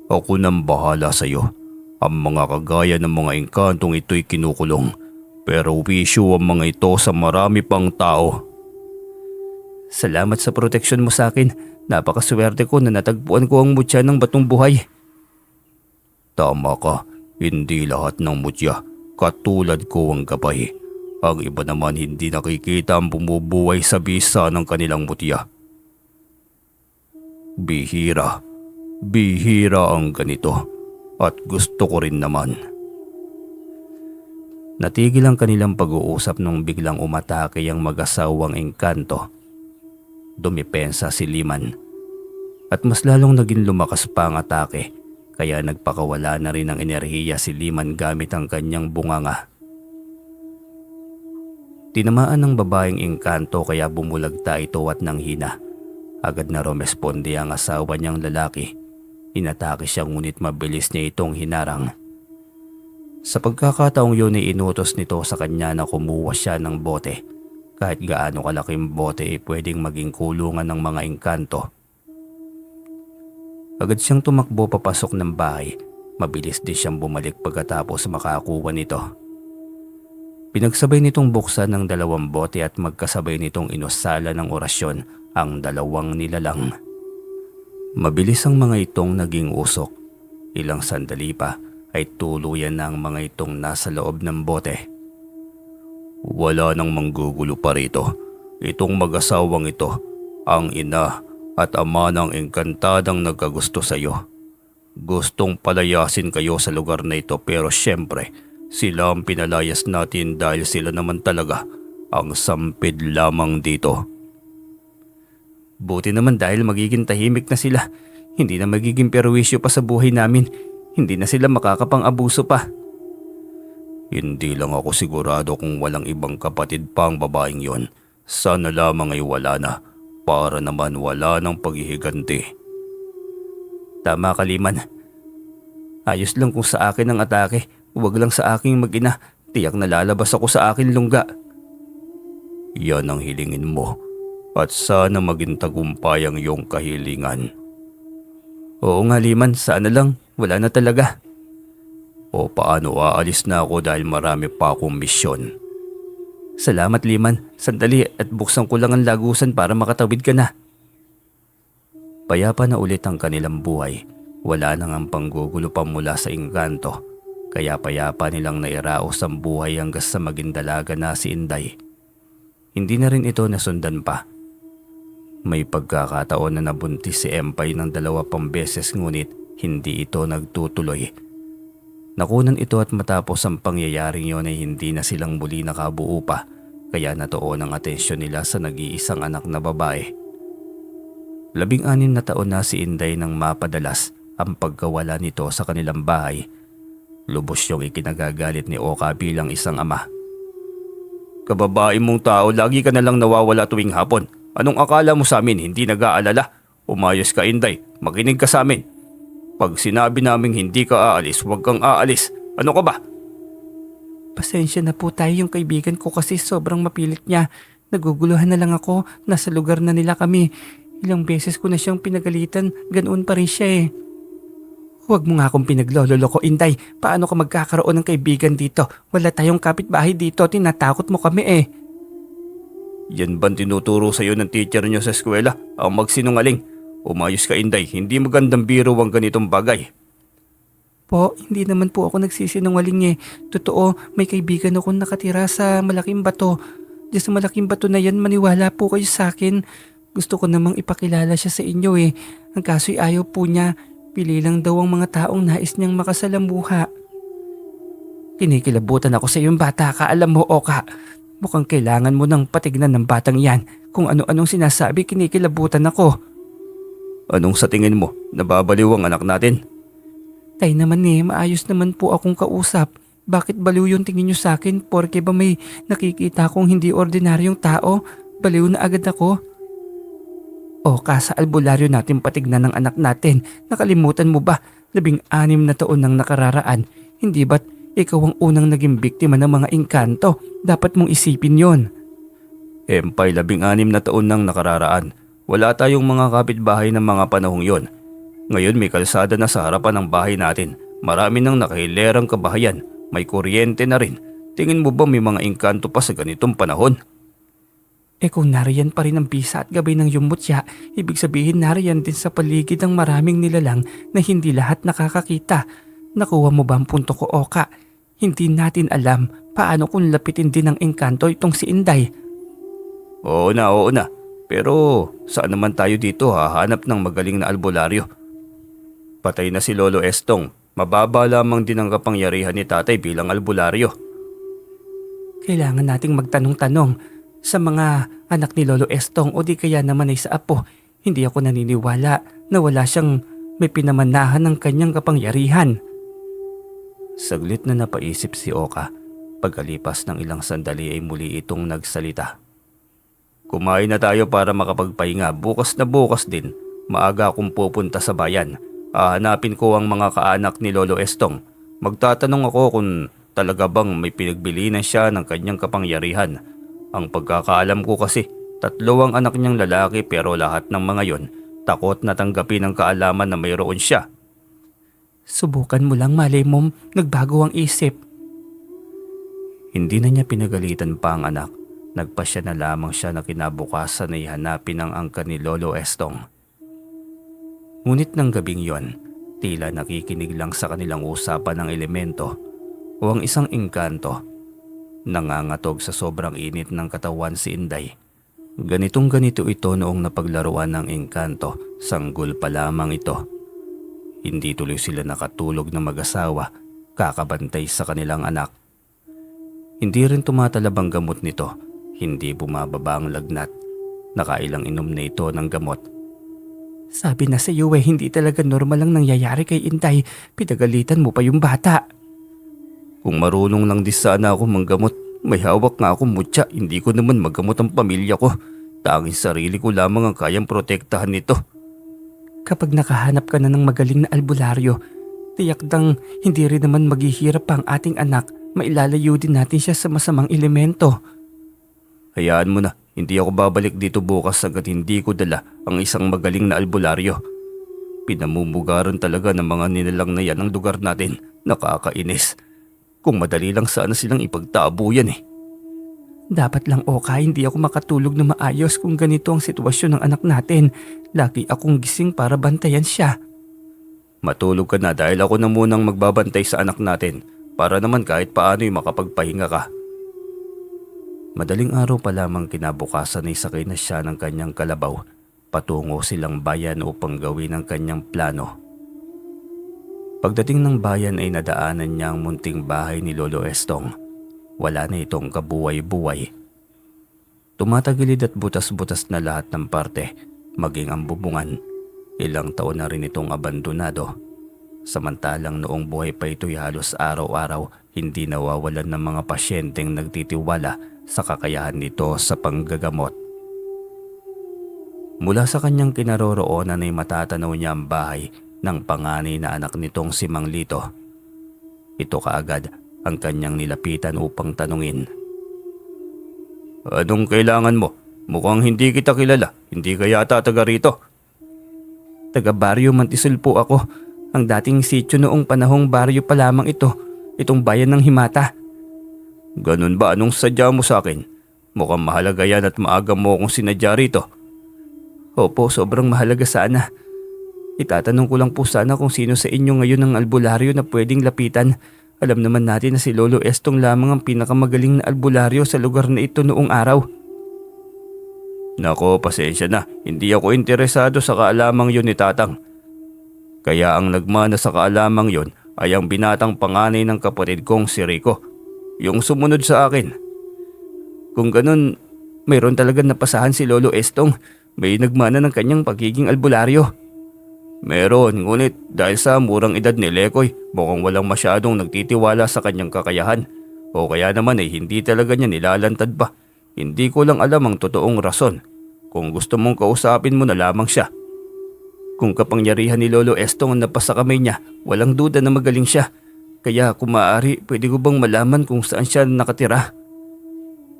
Ako nang bahala sa iyo. Ang mga kagaya ng mga engkantong ito'y kinukulong, pero wisyo ang mga ito sa marami pang tao. Salamat sa proteksyon mo sa akin. Napakaswerte ko na natagpuan ko ang mutya ng batong buhay. Tama ka. Hindi lahat ng mutya. Katulad ko ang gabay. Ang iba naman hindi nakikita ang bumubuhay sa bisa ng kanilang mutya. Bihira. Bihira ang ganito. At gusto ko rin naman. Natigil ang kanilang pag-uusap nung biglang umatake ang mag-asawang engkanto. Dumipensa si Liman. At mas lalong naging lumakas pa ang atake, kaya nagpakawala na rin ng enerhiya si Liman gamit ang kanyang bunganga. Tinamaan ng babaeng engkanto kaya bumulagta ito at nanghina. Agad na rumesponde ang asawa niyang lalaki. Inatake siya ngunit mabilis niya itong hinarang. Sa pagkakataong yun ay inutos nito sa kanya na kumuha siya ng bote. Kahit gaano kalaking bote ay pwedeng maging kulungan ng mga engkanto. Agad siyang tumakbo papasok ng bahay. Mabilis din siyang bumalik pagkatapos makakuha nito. Pinagsabay nitong buksan ng 2 bote at magkasabay nitong inusala ng orasyon ang 2 nilalang. Mabilis ang mga itong naging usok. Ilang sandali pa ay tuluyan na ang mga itong nasa loob ng bote. Wala nang manggugulo pa rito. Itong mag-asawang ito, ang ina at ama ng engkantadang nagkagusto sa iyo. Gustong palayasin kayo sa lugar na ito pero syempre sila ang pinalayas natin dahil sila naman talaga ang sampid lamang dito. Buti naman dahil magiging tahimik na sila. Hindi na magiging perwisyo pa sa buhay namin. Hindi na sila makakapang-abuso pa. Hindi lang ako sigurado kung walang ibang kapatid pa ang babaeng yon. Sana lamang ay wala na para naman wala ng paghihiganti. Tama ka, Liman. Ayos lang kung sa akin ang atake. Huwag lang sa aking mag-ina. Tiyak na lalabas ako sa akin lungga. Yan ang hilingin mo. At sana maging tagumpay ang iyong kahilingan. Oo nga Liman, sana lang. Wala na talaga. O paano, aalis na ako dahil marami pa akong misyon. Salamat Liman. Sandali at buksan ko lang ang lagusan para makatawid ka na. Payapa na ulit ang kanilang buhay. Wala nang ang panggugulo pa mula sa engkanto. Kaya payapa nilang nairaos ang buhay hanggang sa maging dalaga na si Inday. Hindi na rin ito nasundan pa. May pagkakataon na nabuntis si Empay ng 2 pang beses ngunit hindi ito nagtutuloy. Nakunan ito at matapos ang pangyayaring yon ay hindi na silang muli nakabuo pa kaya natuon ang atensyon nila sa nag-iisang anak na babae. 16 na taon na si Inday nang mapadalas ang pagkawala nito sa kanilang bahay. Lubos yung ikinagagalit ni Oka bilang isang ama. Kababae mong tao, lagi ka na lang nawawala tuwing hapon. Anong akala mo sa amin, hindi nag-aalala? Umayos ka Inday, makinig ka sa amin. Pag sinabi naming hindi ka aalis, huwag kang aalis. Ano ka ba? Pasensya na po tayo, yung kaibigan ko kasi sobrang mapilit niya. Naguguluhan na lang ako, nasa lugar na nila kami. Ilang beses ko na siyang pinagalitan, ganoon pa rin siya eh. Huwag mo nga akong pinaglololoko Inday, paano ka magkakaroon ng kaibigan dito? Wala tayong kapitbahay dito, tinatakot mo kami eh. Yan bang tinuturo sa'yo ng teacher nyo sa eskwela? Ang magsinungaling. Umayos ka Inday, hindi magandang biro ang ganitong bagay. Po, hindi naman po ako nagsisinungaling eh. Totoo, may kaibigan akong nakatira sa malaking bato. Diyan sa malaking bato na yan, maniwala po kayo sa akin. Gusto ko namang ipakilala siya sa inyo eh. Ang kaso'y ayaw po niya. Pili lang daw ang mga taong nais niyang makasalamuha. Kinikilabutan ako sa iyong bata ka, alam mo Oka. Mukhang kailangan mo nang patignan ng batang yan. Kung ano-anong sinasabi, kinikilabutan ako. Anong sa tingin mo? Nababaliw ang anak natin? Tay naman eh, maayos naman po akong kausap. Bakit baliw yung tingin niyo sa akin? Porke ba may nakikita kong hindi ordinaryong tao? Baliw na agad ako. Oka, sa albularyo natin patignan ng anak natin. Nakalimutan mo ba? 16 na taon nang nakararaan. Hindi ba't ikaw ang unang naging biktima ng mga engkanto? Dapat mong isipin yon. Empay, 16 na taon nang nakararaan. Wala tayong mga kapitbahay ng mga panahong yon. Ngayon may kalsada na sa harapan ng bahay natin. Marami nang nakahilerang kabahayan. May kuryente na rin. Tingin mo ba may mga engkanto pa sa ganitong panahon? Eh kung nariyan pa rin ang bisa at gabay ng yumutya, ibig sabihin nariyan din sa paligid ang maraming nilalang na hindi lahat nakakakita. Nakuha mo ba ang punto ko, Oka? Hindi natin alam paano kung lapitin din ng engkanto itong si Inday. Oo na. Pero saan naman tayo dito hahanap ng magaling na albularyo? Patay na si Lolo Estong. Mababa lamang din ang kapangyarihan ni tatay bilang albularyo. Kailangan nating magtanong-tanong sa mga anak ni Lolo Estong o di kaya naman ay sa apo. Hindi ako naniniwala na wala siyang may pinamanahan ng kanyang kapangyarihan. Saglit na napaisip si Oka. Pagkalipas ng ilang sandali ay muli itong nagsalita. Kumain na tayo para makapagpahinga. Bukas na bukas din. Maaga akong pupunta sa bayan. Hahanapin ko ang mga kaanak ni Lolo Estong. Magtatanong ako kung talaga bang may pinagbilinan siya ng kanyang kapangyarihan. Ang pagkakaalam ko kasi, 3 ang anak niyang lalaki pero lahat ng mga yon takot na tanggapin ang kaalaman na mayroon siya. Subukan mo lang, malay mo, nagbago ang isip. Hindi na niya pinagalitan pa ang anak. Nagpasya na lamang siya na kinabukasan ay hanapin ang angka ni Lolo Estong. Ngunit ng gabing yon, tila nakikinig lang sa kanilang usapan ng elemento o ang isang engkanto. Nangangatog sa sobrang init ng katawan si Inday. Ganito ito noong napaglaruan ng engkanto, sanggol pa lamang ito. Hindi tuloy sila nakatulog na mag-asawa, kakabantay sa kanilang anak. Hindi rin tumatalab ang gamot nito, hindi bumababa ang lagnat. Nakailang inom na ito ng gamot. Sabi na sa iyo hindi talaga normal lang nangyayari kay Inday. Pinagalitan mo pa yung bata. Kung marunong lang di sana ako manggamot, may hawak nga akong mutya, hindi ko naman maggamot ang pamilya ko. Tanging sarili ko lamang ang kayang protektahan nito. Kapag nakahanap ka na ng magaling na albularyo, Tiyak dang hindi rin naman maghihirap pa ang ating anak. Mailalayo din natin siya sa masamang elemento. Hayaan mo na, hindi ako babalik dito bukas hanggat hindi ko dala ang isang magaling na albularyo. Pinamumugaran talaga ng mga nilalang na yan ang lugar natin. Nakakainis. Kung madali lang sana silang ipagtabo yan eh. Dapat lang Oka, hindi ako makatulog na maayos kung ganito ang sitwasyon ng anak natin. Lagi akong gising para bantayan siya. Matulog ka na dahil ako na munang magbabantay sa anak natin para naman kahit paano'y makapagpahinga ka. Madaling araw pa lamang kinabukasan ay sakay na siya ng kanyang kalabaw. Patungo silang bayan upang gawin ang kanyang plano. Pagdating ng bayan ay nadaanan niya ang munting bahay ni Lolo Estong. Wala na itong kabuway-buway. Tumatagilid at butas-butas na lahat ng parte, maging ang bubungan. Ilang taon na rin itong abandonado. Samantalang noong buhay pa ito'y halos araw-araw hindi nawawalan ng mga pasyenteng nagtitiwala sa kakayahan nito sa panggagamot. Mula sa kanyang kinaroroonan ay matatanaw niya ang bahay ng panganay na anak nitong si Mang Lito. Ito kaagad ang kanyang nilapitan upang tanungin. Anong kailangan mo? Mukhang hindi kita kilala. Hindi ka yata taga rito. Taga Baryo Mantisol po ako. Ang dating sityo noong panahong baryo pa lamang ito. Itong bayan ng Himata. Ganun ba? Anong sadya mo sa akin? Mukhang mahalaga yan at maaga mo akong sinadya rito. Opo, sobrang mahalaga sana. Itatanong ko lang po sana kung sino sa inyo ngayon ang albularyo na pwedeng lapitan. Alam naman natin na si Lolo Estong lamang ang pinakamagaling na albularyo sa lugar na ito noong araw. Nako, pasensya na. Hindi ako interesado sa kaalamang yun ni Tatang. Kaya ang nagmana sa kaalamang yun ay ang binatang panganay ng kapatid kong si Rico. Yung sumunod sa akin. Kung ganun, mayroon talaga napasahan si Lolo Estong. May nagmana ng kanyang pagiging albularyo. Meron, ngunit dahil sa murang edad ni Lekoy, mukhang walang masyadong nagtitiwala sa kanyang kakayahan. O kaya naman ay hindi talaga niya nilalantad pa. Hindi ko lang alam ang totoong rason. Kung gusto mong kausapin mo na lamang siya. Kung kapangyarihan ni Lolo Estong ang napasa kamay niya, walang duda na magaling siya. Kaya kung maaari, pwede ko bang malaman kung saan siya nakatira?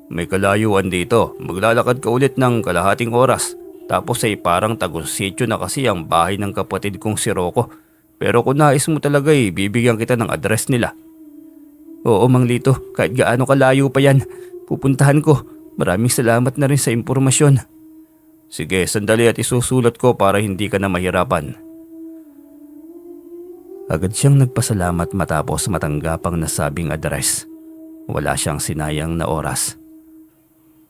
May kalayuan dito. Maglalakad ka ulit ng kalahating oras. Tapos ay parang tagong sityo na kasi ang bahay ng kapatid kong si Rocco. Pero kung nais mo talaga bibigyan kita ng address nila. Oo Mang Lito, kahit gaano kalayo pa yan, pupuntahan ko. Maraming salamat na rin sa impormasyon. Sige, sandali at isusulat ko para hindi ka na mahirapan. Agad siyang nagpasalamat matapos matanggap ang nasabing address. Wala siyang sinayang na oras.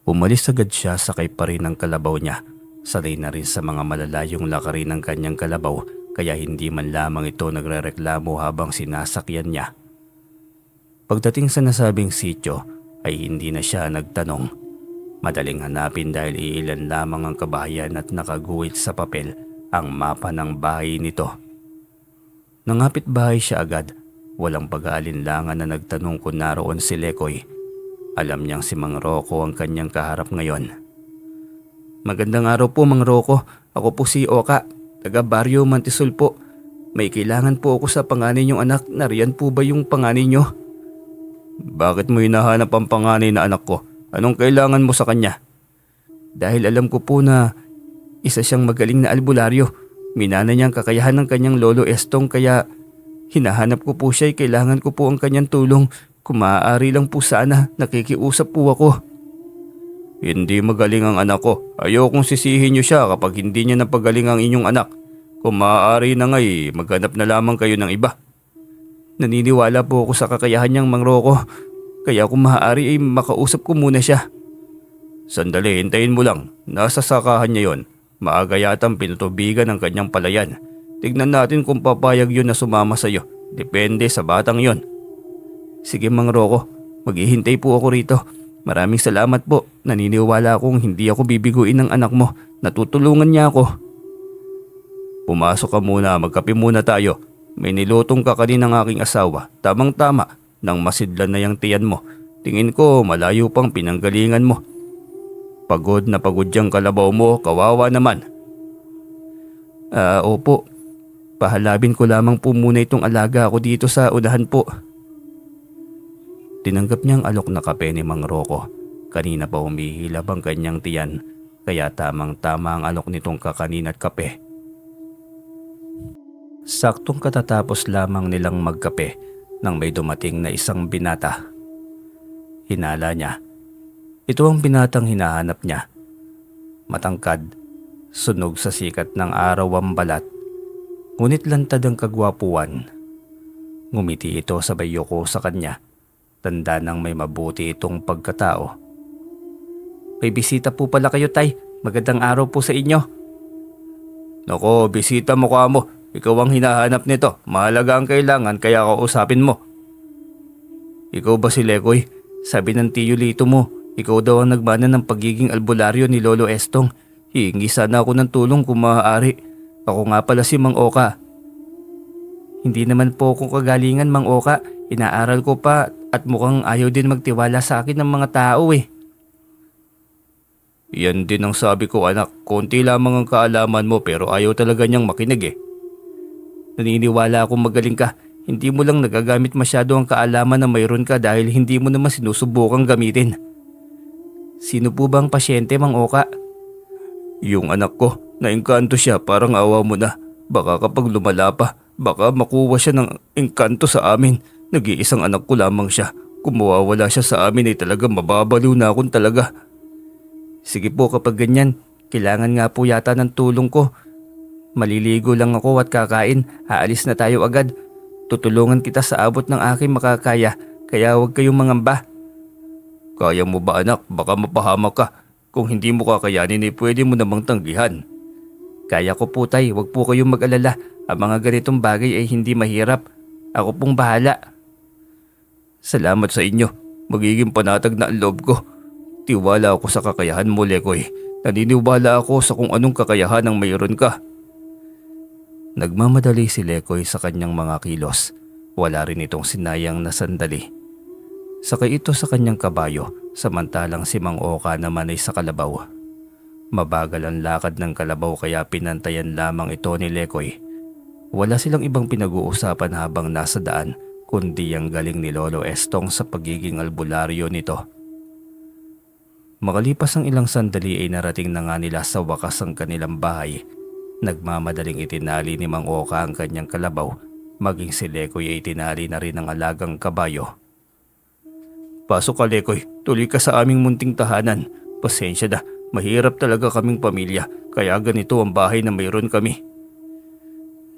Umalis agad siya sakay pa rin ang kalabaw niya. Sanay na rin sa mga malalayong lakarin ng kanyang kalabaw kaya hindi man lamang ito nagrereklamo habang sinasakyan niya. Pagdating sa nasabing sityo ay hindi na siya nagtanong. Madaling hanapin dahil iilan lamang ang kabahayan at nakaguhit sa papel ang mapa ng bahay nito. Nangapit bahay siya agad, walang pag-aalinlangan na nagtanong kung naroon si Lekoy. Alam niyang si Mang Rocco ang kanyang kaharap ngayon. Magandang araw po Mang Rocco, ako po si Oka, taga Baryo Mantisol po. May kailangan po ako sa panganay niyong anak, nariyan po ba yung panganay niyo? Bakit mo hinahanap ang panganay na anak ko? Anong kailangan mo sa kanya? Dahil alam ko po na isa siyang magaling na albularyo. Minana niya ang kakayahan ng kanyang Lolo Estong kaya hinahanap ko po siya, kailangan ko po ang kanyang tulong. Kung maaari lang po sana, nakikiusap po ako. Hindi magaling ang anak ko. Ayokong sisihin niyo siya kapag hindi niya napagaling ang inyong anak. Kung maaari na nga'y maghanap na lamang kayo ng iba. Naniniwala po ako sa kakayahan niyang Mang Rocco. Kaya kung maaari ay makausap ko muna siya. Sandali, hintayin mo lang. Nasa sakahan niya yon. Maaga yatang pinutubigan ang kanyang palayan. Tignan natin kung papayag yun na sumama sa iyo. Depende sa batang yon. Sige Mang Rocco, maghihintay po ako rito. Maraming salamat po. Naniniwala akong hindi ako bibiguin ng anak mo. Natutulungan niya ako. Pumasok ka muna, magkape muna tayo. May nilutong kakanin ng aking asawa. Tamang-tama, nang masidlan na yung tiyan mo. Tingin ko malayo pang pinanggalingan mo. Pagod na pagod yung kalabaw mo, kawawa naman. Opo. Pahalabin ko lamang po muna itong alaga ako dito sa unahan po. Tinanggap niyang alok na kape ni Mang Rocco. Kanina pa humihilab ang kanyang tiyan, kaya tamang-tama ang alok nitong kakanin at kape. Saktong katatapos lamang nilang magkape nang may dumating na isang binata. Hinala niya. Ito ang binatang hinahanap niya. Matangkad, sunog sa sikat ng araw ang balat, ngunit lantad ang kagwapuan. Ngumiti ito sabay yuko sa kanya, tanda ng may mabuti itong pagkatao. May bisita po pala kayo, Tay. Magandang araw po sa inyo. Nako, bisita mo ka mo. Ikaw ang hinahanap nito. Mahalaga ang kailangan kaya kausapin mo. Ikaw ba si Lekoy? Sabi ng tiyo Lito mo, ikaw daw ang nagmana ng pagiging albularyo ni Lolo Estong. Hihingi sana ako ng tulong kung maaari. Ako nga pala si Mang Oka. Hindi naman po akong kagalingan, Mang Oka. Inaaral ko pa at mukhang ayaw din magtiwala sa akin ng mga tao eh. Yan din ang sabi ko, anak. Konti lamang ang kaalaman mo pero ayaw talaga niyang makinig eh. Naniniwala akong magaling ka. Hindi mo lang nagagamit masyado ang kaalaman na mayroon ka dahil hindi mo naman sinusubukang gamitin. Sino po bang pasyente, Mang Oka? Yung anak ko. Naengkanto siya, parang awa mo na. Baka kapag lumala pa, baka makuha siya ng engkanto sa amin. Nag-iisang anak ko lamang siya. Kung mawawala siya sa amin ay talagang mababaliw na akong talaga. Sige po, kapag ganyan, kailangan nga po yata ng tulong ko. Maliligo lang ako at kakain, aalis na tayo agad. Tutulungan kita sa abot ng aking makakaya, kaya huwag kayong mangamba. Kaya mo ba, anak? Baka mapahamak ka. Kung hindi mo kakayanin ay pwede mo namang tanggihan. Kaya ko po, Tay, huwag po kayong mag-alala. Ang mga ganitong bagay ay hindi mahirap. Ako pong bahala. Salamat sa inyo. Magiging panatag na ang loob ko. Tiwala ako sa kakayahan mo, Lekoy. Naniniwala ako sa kung anong kakayahan ang mayroon ka. Nagmamadali si Lekoy sa kanyang mga kilos. Wala rin itong sinayang na sandali. Sakay ito sa kanyang kabayo, samantalang si Mang Oka naman ay sa kalabaw. Mabagal ang lakad ng kalabaw kaya pinantayan lamang ito ni Lekoy. Wala silang ibang pinag-uusapan habang nasa daan, kundi ang galing ni Lolo Estong sa pagiging albularyo nito. Makalipas ang ilang sandali ay narating na nga nila sa wakas ang kanilang bahay. Nagmamadaling itinali ni Mang Oka ang kanyang kalabaw, maging si Lekoy ay itinali na rin ang alagang kabayo. Pasok ka, Lekoy, tuloy ka sa aming munting tahanan. Pasensya na, mahirap talaga kaming pamilya, kaya ganito ang bahay na mayroon kami.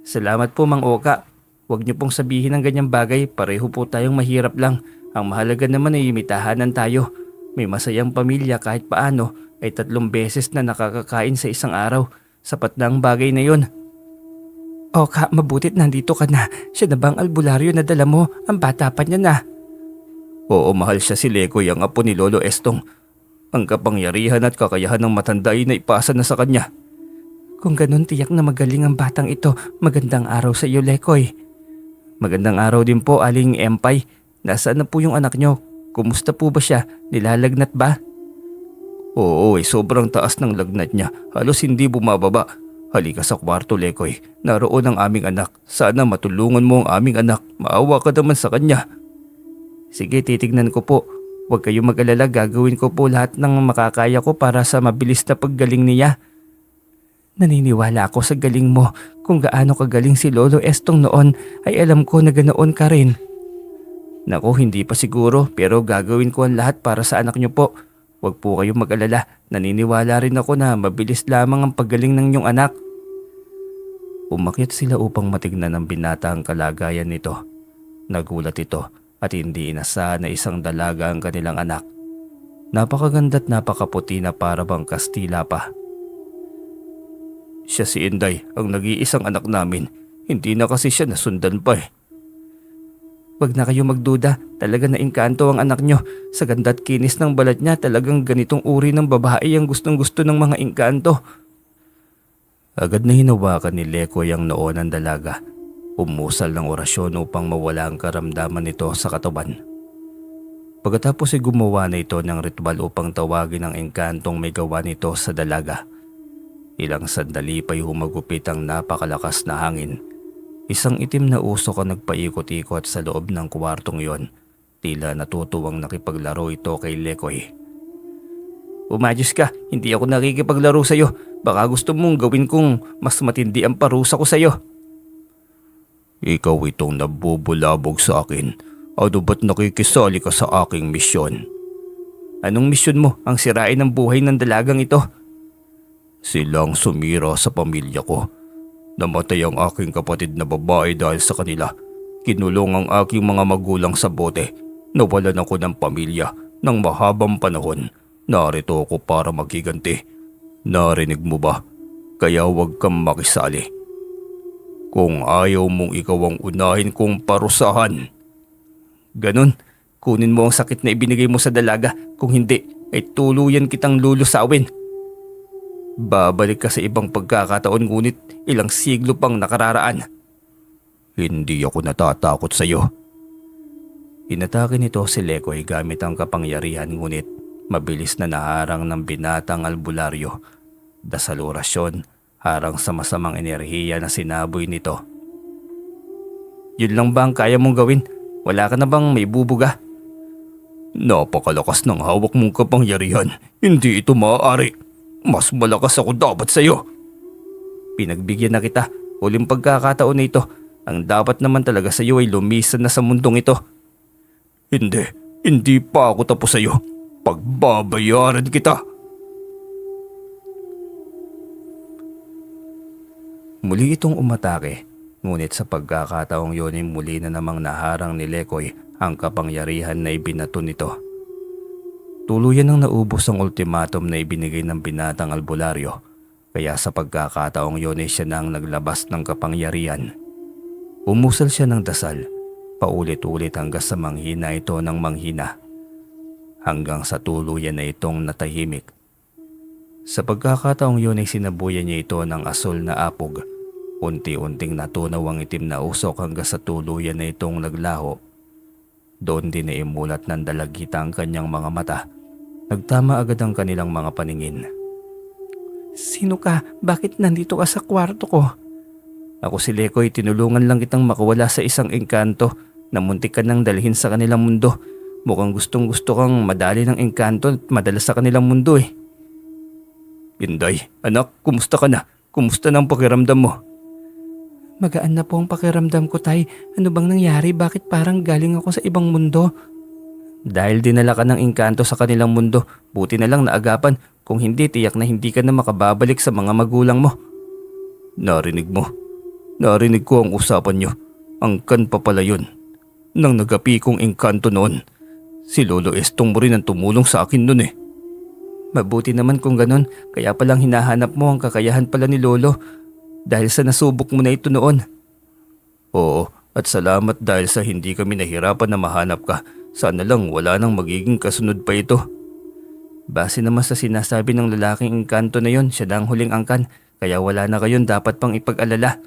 Salamat po, Mang Oka. Huwag niyo pong sabihin ng ganyang bagay, pareho po tayong mahirap lang. Ang mahalaga naman ay may tahanan tayo. May masayang pamilya kahit paano ay 3 beses na nakakakain sa isang araw. Sapat na ang bagay na yon. Oka, mabutit nandito ka na. Siya na bang albularyo na dala mo? Ang bata pa niya na. Oo, mahal siya si Lekoy, ang apo ni Lolo Estong. Ang kapangyarihan at kakayahan ng matanda ay naipasa na sa kanya. Kung ganun, tiyak na magaling ang batang ito. Magandang araw sa iyo, Lekoy. Magandang araw din po, Aling Empay. Nasaan na po yung anak niyo? Kumusta po ba siya? Nilalagnat ba? Oo, sobrang taas ng lagnat niya. Halos hindi bumababa. Halika sa kwarto, Lekoy. Naroon ang aming anak. Sana matulungan mo ang aming anak. Maawa ka naman sa kanya. Sige, titignan ko po. Huwag kayong mag-alala, gagawin ko po lahat ng makakaya ko para sa mabilis na paggaling niya. Naniniwala ako sa galing mo. Kung gaano kagaling si Lolo Estong noon, ay alam ko na ganoon ka rin. Naku, hindi pa siguro, pero gagawin ko ang lahat para sa anak niyo po. Huwag po kayong mag-alala, naniniwala rin ako na mabilis lamang ang paggaling ng inyong anak. Umakyat sila upang matignan ng binata ang kalagayan nito. Nagulat ito at hindi inasahan na isang dalaga ang kanilang anak. Napakaganda't napakaputi na para bang Kastila pa. Siya si Inday, ang nag-iisang anak namin. Hindi na kasi siya nasundan pa eh. Wag na kayo magduda, talaga naingkanto ang anak nyo. Sa ganda at kinis ng balat niya, talagang ganitong uri ng babae ang gustong-gusto ng mga ingkanto. Agad na hinawakan ni Lekoy ang noo ng dalaga. Umusal ng orasyon upang mawala ang karamdaman nito sa katawan. Pagkatapos ay gumawa na ito ng ritual upang tawagin ang engkantong may gawa nito sa dalaga. Ilang sandali pa'y humagupit ang napakalakas na hangin. Isang itim na usok ang nagpaikot-ikot sa loob ng kwartong yon. Tila natutuwang nakipaglaro ito kay Lekoy. Umayos ka, hindi ako nakikipaglaro sa'yo. Baka gusto mong gawin kong mas matindi ang parusa ko sa'yo. Ikaw itong nabubulabog sa akin. Ano ba't nakikisali ka sa aking misyon? Anong misyon mo? Ang sirain ng buhay ng dalagang ito? Silang sumira sa pamilya ko. Namatay ang aking kapatid na babae dahil sa kanila. Kinulong ang aking mga magulang sa bote. Nawalan ako ng pamilya ng mahabang panahon. Narito ako para maghiganti. Narinig mo ba? Kaya huwag kang makisali. Kung ayaw mong ikaw ang unahin kong parusahan. Ganon, kunin mo ang sakit na ibinigay mo sa dalaga. Kung hindi, ay tuluyan kitang lulusawin. Babalik ka sa ibang pagkakataon ngunit ilang siglo pang nakararaan. Hindi ako natatakot sa iyo. Inatake nito si Lekoy gamit ang kapangyarihan ngunit mabilis na naharang ng binatang albularyo. Dasal orasyon harang sa masamang enerhiya na sinaboy nito. Yun lang ba ang kaya mong gawin? Wala ka na bang may bubuga? Napakalakas ng hawak mong kapangyarihan. Hindi ito maaari. Mas malakas ako dapat sa iyo. Pinagbigyan na kita. Huling pagkakataon na ito. Ang dapat naman talaga sa iyo ay lumisan na sa mundong ito. Hindi pa ako tapos sa iyo. Pagbabayaran kita. Muli itong umatake. Ngunit sa pagkakataong yun ay muli na namang naharang ni Lekoy ang kapangyarihan na ibinato nito. Tuluyan nang naubos ang ultimatum na ibinigay ng binatang albularyo, kaya sa pagkakataong yun ay siya nang naglabas ng kapangyarihan. Umusal siya ng dasal, paulit-ulit hanggang sa manghina ito ng manghina. Hanggang sa tuluyan na itong natahimik. Sa pagkakataong yun ay sinabuyan niya ito ng asol na apog. Unti-unting natunaw ang itim na usok hanggang sa tuluyan na itong naglaho. Doon din ay imulat ng dalagita ang kanyang mga mata. Nagtama agad ang kanilang mga paningin. Sino ka? Bakit nandito ka sa kwarto ko? Ako si Lekoy, tinulungan lang kitang makawala sa isang engkanto na muntik ka nang dalhin sa kanilang mundo. Mukhang gustong gusto kang madali ng engkanto at madala sa kanilang mundo eh. Inday, anak, kumusta ka na? Kumusta na ang pakiramdam mo? Magaan na po ang pakiramdam ko, Tay. Ano bang nangyari? Bakit parang galing ako sa ibang mundo? Dahil dinala ka ng engkanto sa kanilang mundo, buti na lang naagapan. Kung hindi, tiyak na hindi ka na makababalik sa mga magulang mo. Narinig mo. Narinig ko ang usapan nyo. Angkan pa pala yun. Nang nagapi kong engkanto noon. Si Lolo Estong mo rin ang tumulong sa akin noon eh. Mabuti naman kung ganon, kaya palang hinahanap mo ang kakayahan pala ni Lolo. Dahil sa nasubok mo na ito noon. Oo, at salamat dahil sa hindi kami nahirapan na mahanap ka. Sana lang wala nang magiging kasunod pa ito. Base naman sa sinasabi ng lalaking engkanto na yon, siya na ang huling angkan. Kaya wala na kayon dapat pang ipag-alala.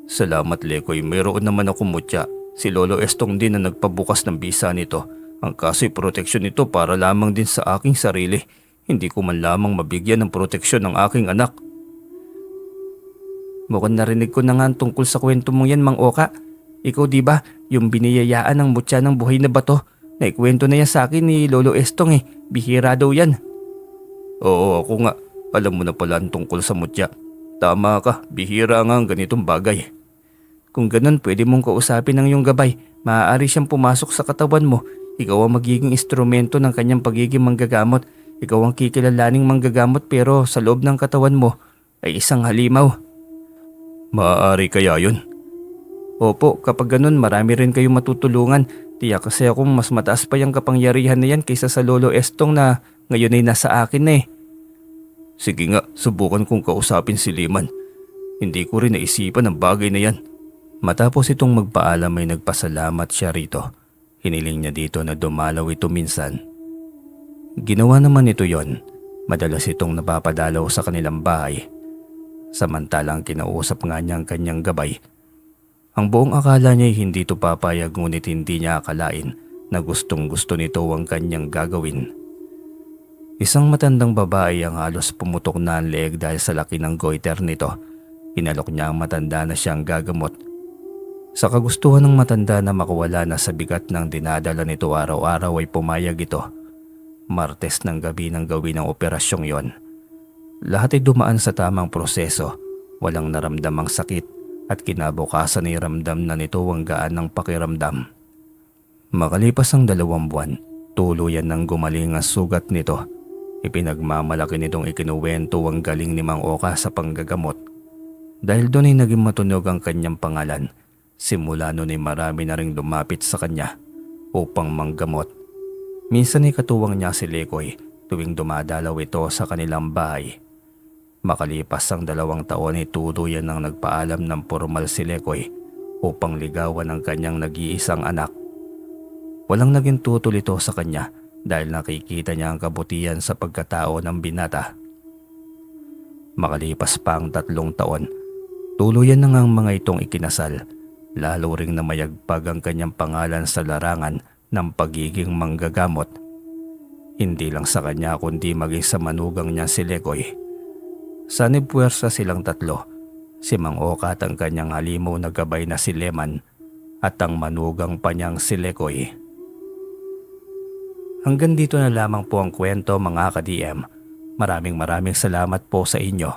Salamat Lekoy, mayroon naman ako mutya. Si Lolo Estong din na nagpabukas ng bisa nito. Ang kaso'y proteksyon nito para lamang din sa aking sarili. Hindi ko man lamang mabigyan ng proteksyon ng aking anak. Mukhang narinig ko na nga tungkol sa kwento mong yan, Mang Oka. Ikaw di ba, yung biniyayaan ng mutya ng buhay na bato? Naikwento na yan sa akin ni Lolo Estong eh. Bihira daw yan. Oo, ako nga. Alam mo na pala ang tungkol sa mutya. Tama ka, bihira nga ang ganitong bagay. Kung ganun, pwede mong kausapin ng iyong gabay. Maaari siyang pumasok sa katawan mo. Ikaw ang magiging instrumento ng kanyang pagiging manggagamot. Ikaw ang kikilalaning manggagamot pero sa loob ng katawan mo ay isang halimaw. Maaari kaya yun? Opo, kapag ganun marami rin kayong matutulungan. Tiyak kasi akong mas mataas pa yung kapangyarihan na yan kaysa sa Lolo Estong na ngayon ay nasa akin na eh. Sige nga, subukan kong kausapin si Liman. Hindi ko rin naisipan ang bagay na yan. Matapos itong magpaalam ay nagpasalamat siya rito. Hiniling niya dito na dumalaw ito minsan. Ginawa naman ito yon. Madalas itong napapadalaw sa kanilang bahay. Samantalang kinausap nga niya ang kanyang gabay. Ang buong akala niya ay hindi ito papayag ngunit hindi niya akalain na gustong gusto nito ang kanyang gagawin. Isang matandang babae ang halos pumutok na ang leeg dahil sa laki ng goiter nito. Inalok niya ang matanda na siyang gagamot. Sa kagustuhan ng matanda na makawala na sa bigat ng dinadala nito araw-araw ay pumayag ito. Martes ng gabi nang gawin ang operasyong yon. Lahat ay dumaan sa tamang proseso, walang naramdamang sakit at kinabukasan ay ramdam na nito ang gaan ng pakiramdam. Makalipas ang 2 buwan, tuluyan ng gumaling ang sugat nito. Ipinagmamalaki nitong ikinuwento ang galing ni Mang Oka sa panggagamot. Dahil doon ay naging matunog ang kanyang pangalan. Simula noon ay marami na ring lumapit sa kanya upang manggamot. Minsan ay katuwang niya si Lekoy tuwing dumadalaw ito sa kanilang bahay. Makalipas ang 2 taon ay tuluyan nang nagpaalam ng formal si Lekoy upang ligawan ang kanyang nag-iisang anak. Walang naging tutol ito sa kanya dahil nakikita niya ang kabutihan sa pagkatao ng binata. Makalipas pa ang 3 taon, tuluyan na ngang mga itong ikinasal. Lalo ring namayagpag ang kanyang pangalan sa larangan ng pagiging manggagamot. Hindi lang sa kanya kundi maging sa manugang niya si Lekoy. Sanib-puwersa silang tatlo, si Mang Oka at ang kanyang halimaw na gabay na si Leman at ang manugang pa niyang si Lekoy. Hanggang dito na lamang po ang kwento mga ka-DM. Maraming salamat po sa inyo.